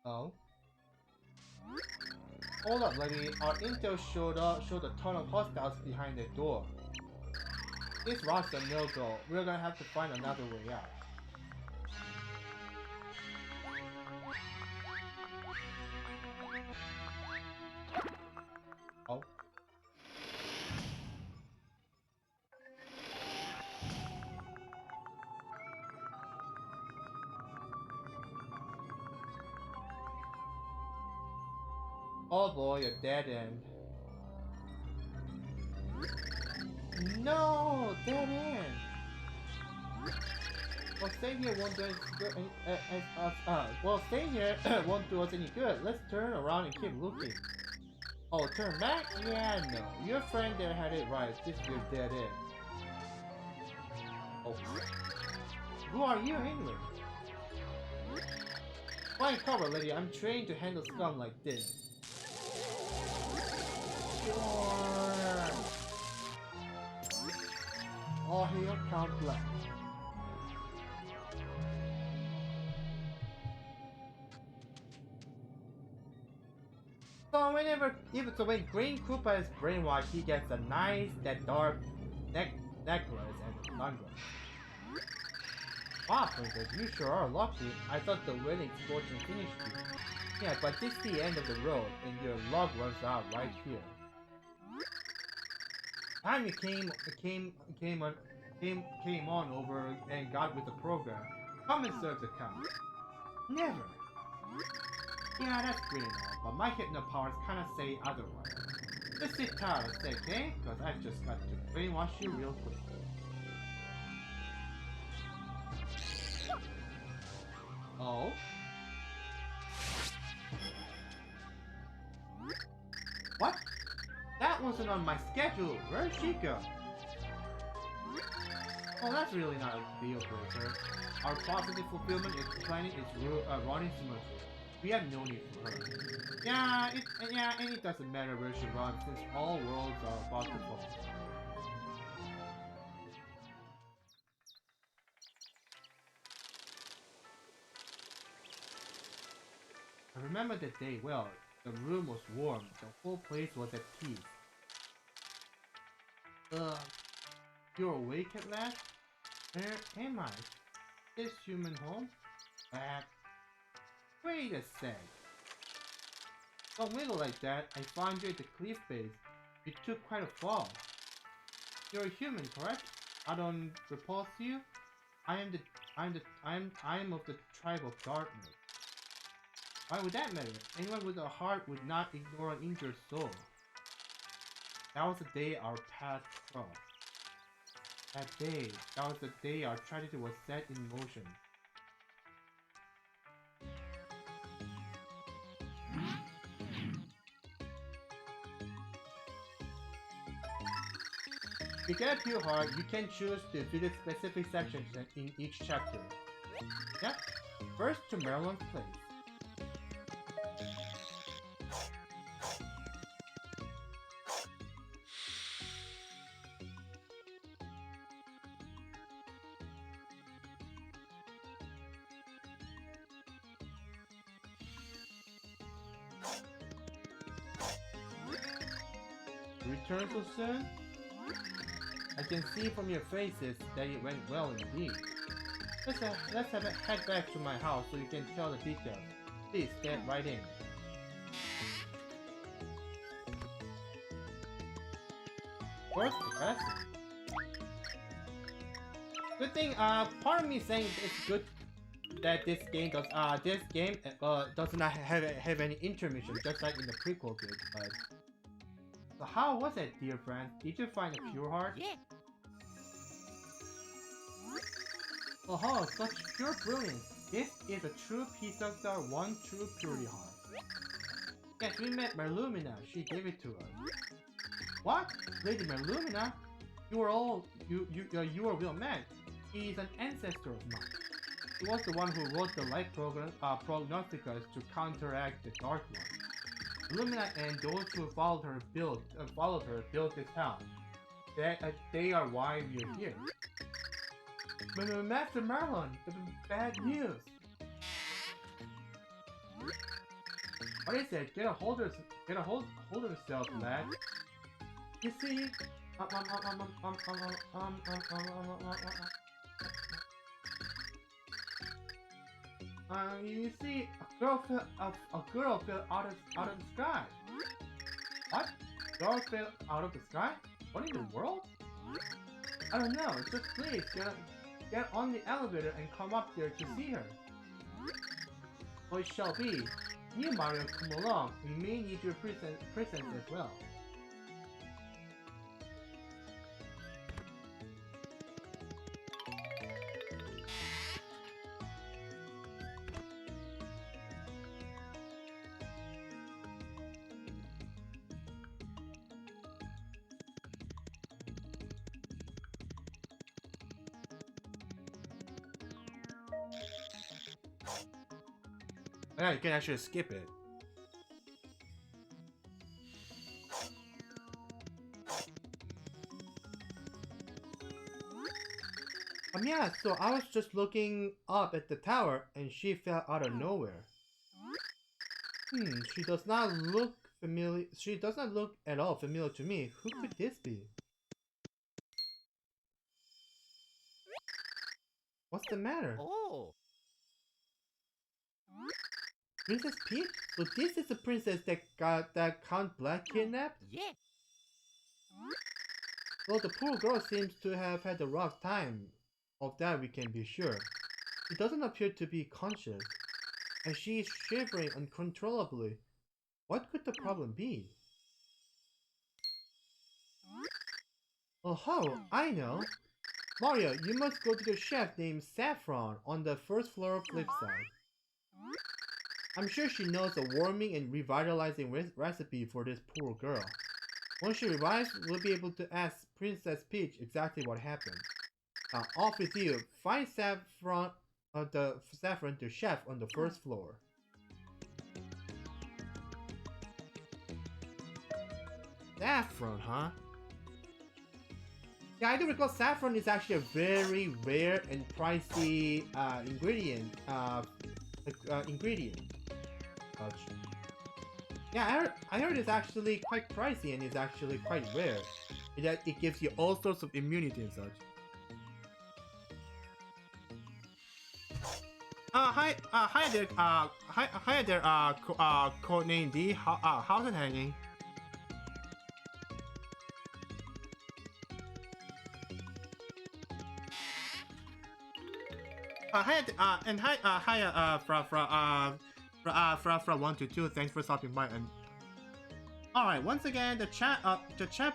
Oh. Hold up, lady. Our intel showed a ton of hostiles behind the door. This rock's a no-go. We're gonna have to find another way out. Oh. Oh boy, a dead end. No, dead end. Well, staying here won't do us. Well, staying here won't do us any good. Let's turn around and keep looking. Oh, turn back? Yeah, no. Your friend there had it right. This is your dead end. Oh. Who are you anyway? Flying cover, lady. I'm trained to handle scum like this. Sure. Oh, here, Count Black. So so when Green Koopa is brainwashed, he gets a nice, that dark necklace and a sunglasses. Wow, Princess, you sure are lucky. I thought the wedding explosion finished you. Yeah, but this is the end of the road, and your luck runs out right here. Time you came on over and got with the program. Come and serve the count. Never. Yeah, that's good enough, but my hypno powers kinda say otherwise. Just sit tight, okay? Because I've just got to brainwash you real quick. Oh? What? That wasn't on my schedule. Where'd she go? Oh, that's really not a deal breaker. Our positive fulfillment planning is running smoothly. We have no need for her. Yeah, and it doesn't matter where she runs since all worlds are about to fall. I remember that day well. The room was warm. The whole place was at peace. You're awake at last? Where am I? This human home? Wait a sec. Don't wiggle like that. I found you at the cliff base. You took quite a fall. You're a human, correct? I don't repulse you. I am of the tribe of darkness. Why would that matter? Anyone with a heart would not ignore an injured soul. That was the day our paths crossed. That was the day our tragedy was set in motion. If you get too hard, you can choose to visit specific sections in each chapter. Yep. First to Maryland's place. Return so soon? I can see from your faces that it went well indeed. Let's head back to my house so you can tell the details. Please get right in. First, the castle. Good thing, part of me saying it's good that this game does not have any intermission, just like in the prequel did. But so how was it, dear friend? Did you find a pure heart? Yeah. Oh, such pure brilliance! This is a true piece of the one true purity heart. Yes, we met Merlumina. She gave it to us. What, Lady Merlumina? You are well met. He is an ancestor of mine. He was the one who wrote the life prognosticus to counteract the Dark One. Lumina and those who followed her built this town. They are why we are here. Master Marlon, the bad news. What is it? Get a hold of yourself, lad. You see, you see, a girl fell out of the sky. What? Girl fell out of the sky? What in the world? I don't know. Just please get on the elevator and come up there to see her. So it shall be. You, Mario, come along. We may need your presence as well. Yeah, you can actually skip it. Yeah, so I was just looking up at the tower and she fell out of nowhere. She does not look familiar. She does not look at all familiar to me. Who could this be? What's the matter? Oh. Princess Peach? So this is the princess that Count Black kidnapped? Yeah. Well, the poor girl seems to have had a rough time. Of that we can be sure. She doesn't appear to be conscious, and she is shivering uncontrollably. What could the problem be? Oh, I know. Mario, you must go to the chef named Saffron on the first floor Flipside. I'm sure she knows a warming and revitalizing recipe for this poor girl. Once she revives, we'll be able to ask Princess Peach exactly what happened. Off with you. Find Saffron, the chef on the first floor. Saffron, huh? Yeah, I do recall saffron is actually a very rare and pricey ingredient. Yeah, I heard it's actually quite pricey and it's actually quite rare. It gives you all sorts of immunity and such. Hi there, hi there, Codename D. How's it hanging? From 1 to 2. Thanks for stopping by. And all right, once again, the chat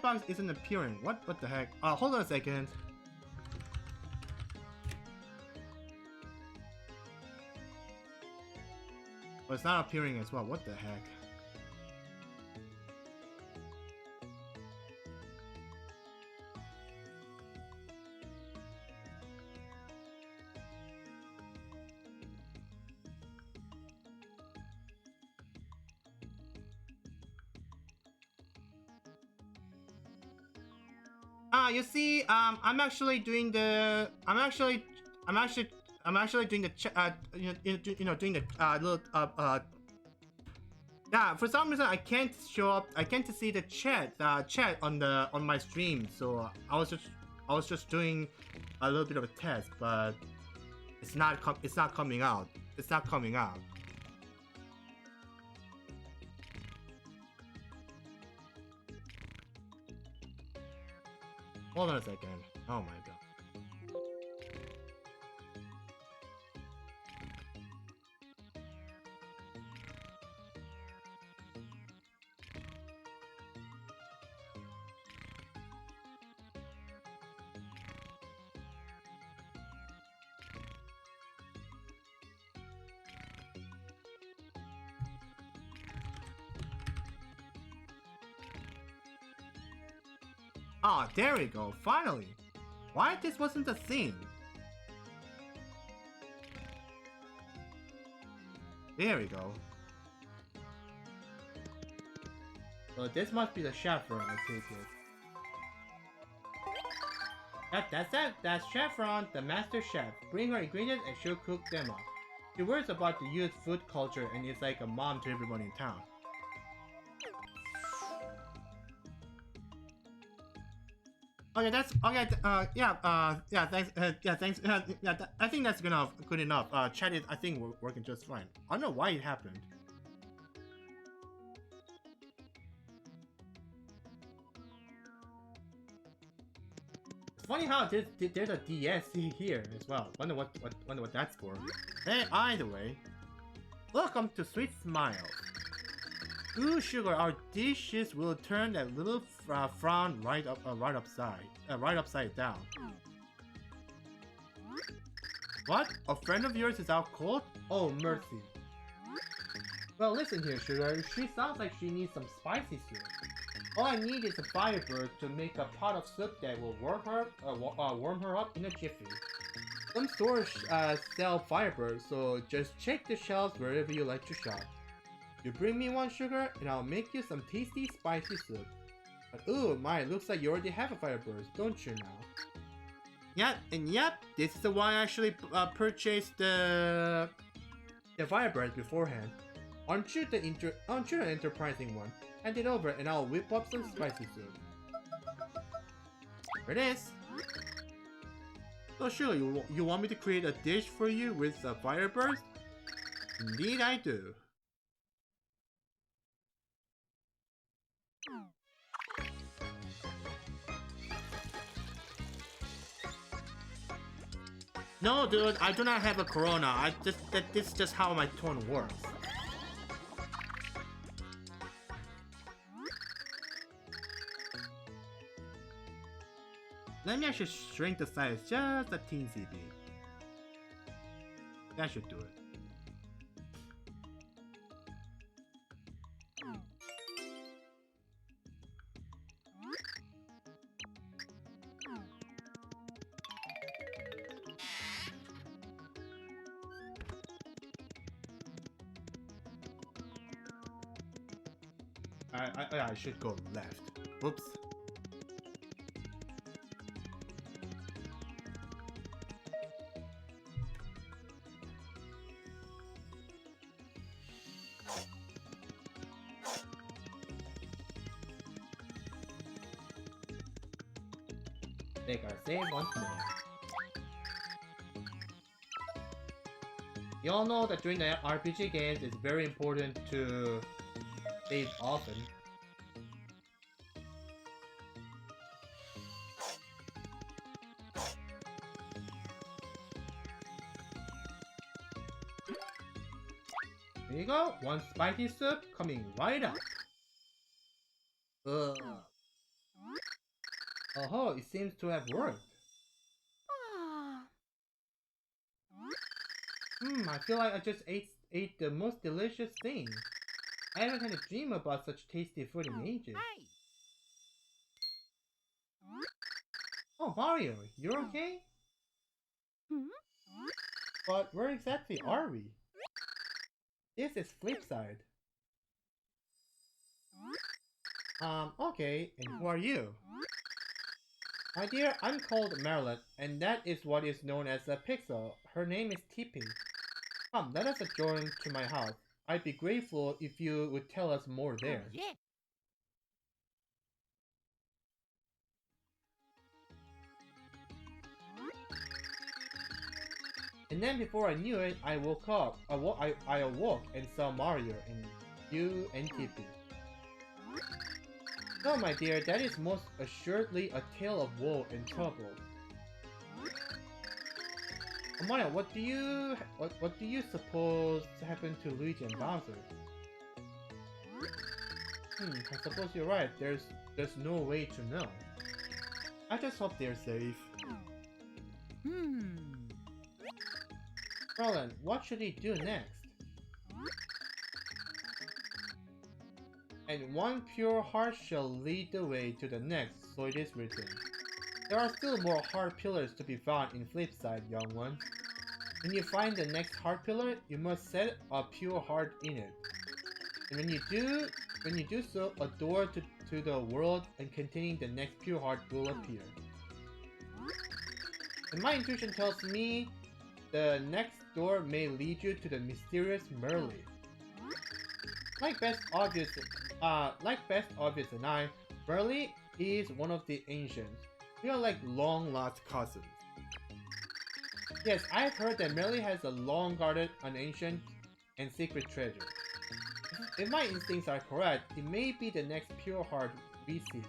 box isn't appearing. What the heck? Hold on a second. Well, it's not appearing as well. What the heck? You see, I'm actually doing the, I'm actually doing the, doing the little, yeah. For some reason, I can't show up. I can't see the chat on my stream. So I was just doing a little bit of a test, but it's not coming out. It's not coming out. Hold on a second. Oh my god. Ah, there we go, finally! Why this wasn't a thing? There we go. So this must be the chevron, I take it. That's Chevron, the master chef. Bring her ingredients and she'll cook them up. She worries about the youth food culture and is like a mom to everyone in town. Okay, that's okay. Yeah, thanks. Thanks. I think that's good enough. Chat is, I think, we're working just fine. I don't know why it happened. It's funny how there's a DSC here as well. Wonder what that's for. Hey, either way, welcome to Sweet Smiles. Ooh, sugar, our dishes will turn that little frown right upside down. What? A friend of yours is out cold? Oh, mercy. Well, listen here, sugar. She sounds like she needs some spicy soup. All I need is a firebird to make a pot of soup that will warm her up in a jiffy. Some stores sell Firebirds, so just check the shelves wherever you like to shop. You bring me one sugar, and I'll make you some tasty spicy soup. But ooh, my, looks like you already have a Firebird, don't you now? Yep, this is the one I actually purchased the Firebird beforehand. Aren't you the enterprising one? Hand it over, and I'll whip up some spicy soup. Here it is. So sure, you want me to create a dish for you with Firebirds? Indeed I do. No, dude, I do not have a corona. This is just how my tone works. Let me actually shrink the size just a teensy bit. That should do it. I should go left. Whoops. They gotta save once more. You all know that during the RPG games, it's very important to save often. There you go, one spicy soup coming right up. Ugh. Oh, it seems to have worked. I feel like I just ate the most delicious thing. I haven't had a dream about such tasty food in ages. Oh, Mario, you're okay? But where exactly are we? This is Flipside. Okay, and who are you? My dear, I'm called Marilyn, and that is what is known as a Pixel. Her name is Tippy. Come, let us adjourn to my house. I'd be grateful if you would tell us more there. Yeah. And then before I knew it, I woke up. I awoke and saw Mario and you and Tippy. No, my dear, that is most assuredly a tale of woe and trouble. Mario, what do you suppose happened to Luigi and Bowser? I suppose you're right. There's no way to know. I just hope they're safe. Roland, what should he do next? And one pure heart shall lead the way to the next, so it is written. There are still more heart pillars to be found in Flipside, young one. When you find the next heart pillar, you must set a pure heart in it. And when you do so, a door to the world and containing the next pure heart will appear. And my intuition tells me the next door may lead you to the mysterious Merly. Like Best Obvious and I, Merly is one of the ancients. We are like long-lost cousins. Yes, I've heard that Merly has a long-guarded, an ancient, and secret treasure. If my instincts are correct, it may be the next pure heart we seek.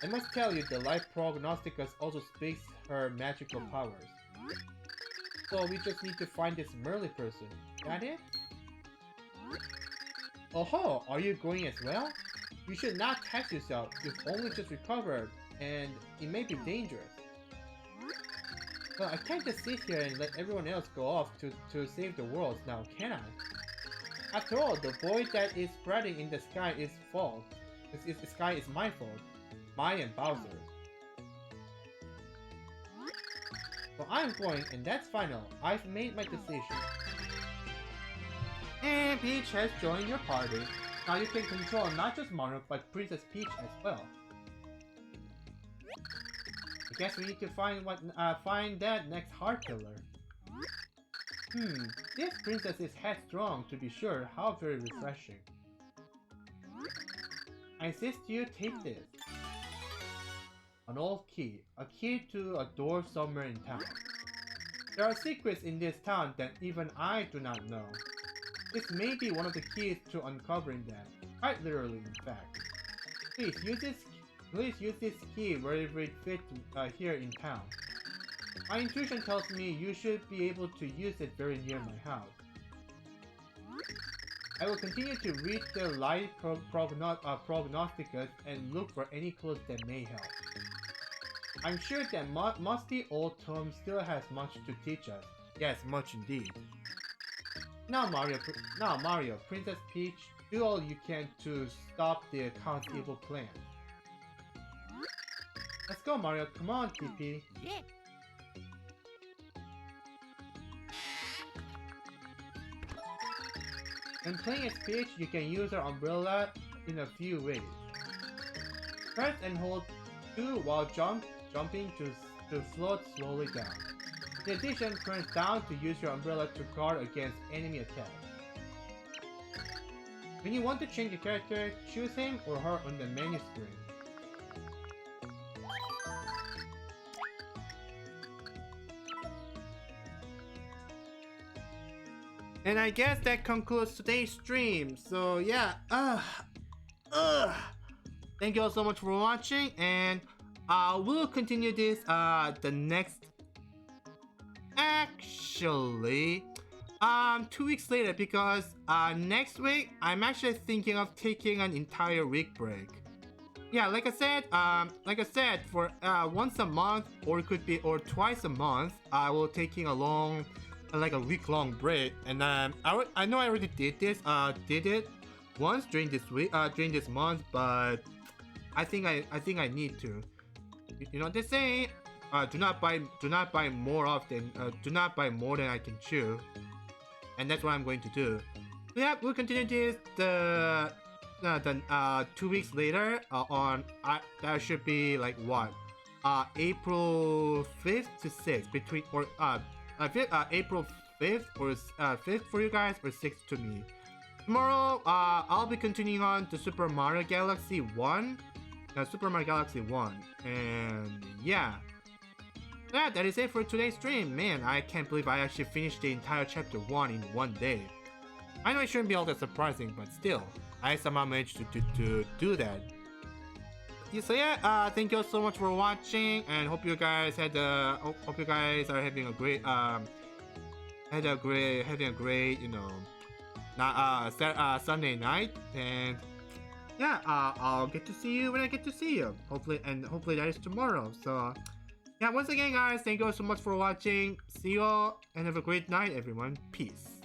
I must tell you, the Life Prognosticus also speaks her magical powers. So we just need to find this Merly person. That it? Oh, are you going as well? You should not tax yourself. You've only just recovered, and it may be dangerous. Well, I can't just sit here and let everyone else go off to save the world now, can I? After all, the void that is spreading in the sky is fault. The sky is my fault. Mine and Bowser's. So I'm going, and that's final. I've made my decision. And Peach has joined your party. Now you can control not just Mario, but Princess Peach as well. I guess we need to find that next heart pillar. This princess is headstrong to be sure. How very refreshing. I insist you take this. An old key. A key to a door somewhere in town. There are secrets in this town that even I do not know. This may be one of the keys to uncovering them. Quite literally, in fact. Please use this key wherever it fits here in town. My intuition tells me you should be able to use it very near my house. I will continue to read the light prognosticus and look for any clues that may help. I'm sure that musty old Tom still has much to teach us. Yes, much indeed. Now Mario, Princess Peach, do all you can to stop the Count's evil plan. Let's go, Mario. Come on, TP. Yeah. When playing as Peach, you can use her umbrella in a few ways. Press and hold 2 while jumping to float slowly down. In addition, press down to use your umbrella to guard against enemy attacks. When you want to change your character, choose him or her on the menu screen. And I guess that concludes today's stream. So yeah, thank you all so much for watching, and we'll continue this the next. Actually, 2 weeks later, because next week I'm actually thinking of taking an entire week break. Yeah, like I said, for once a month, or it could be twice a month, I will taking a long, like a week-long break. And I know I already did it once during this month, but I think I need to. You know, they say do not buy more often. Do not buy more than I can chew, and that's what I'm going to do. Yeah, we'll continue this the 2 weeks later on. That should be like what, April 5th to 6th, between or April 5th or 5th for you guys, or 6th to me. Tomorrow, I'll be continuing on to Super Mario Galaxy 1. Super Mario Galaxy 1. And yeah. Yeah, that is it for today's stream. Man, I can't believe I actually finished the entire chapter 1 in one day. I know it shouldn't be all that surprising, but still, I somehow managed to do that. So yeah, thank you all so much for watching, and hope you guys are having a great you know, Sunday night. And yeah, I'll get to see you when I get to see you. Hopefully that is tomorrow. So yeah, once again guys, thank you all so much for watching. See you all, and have a great night everyone. Peace.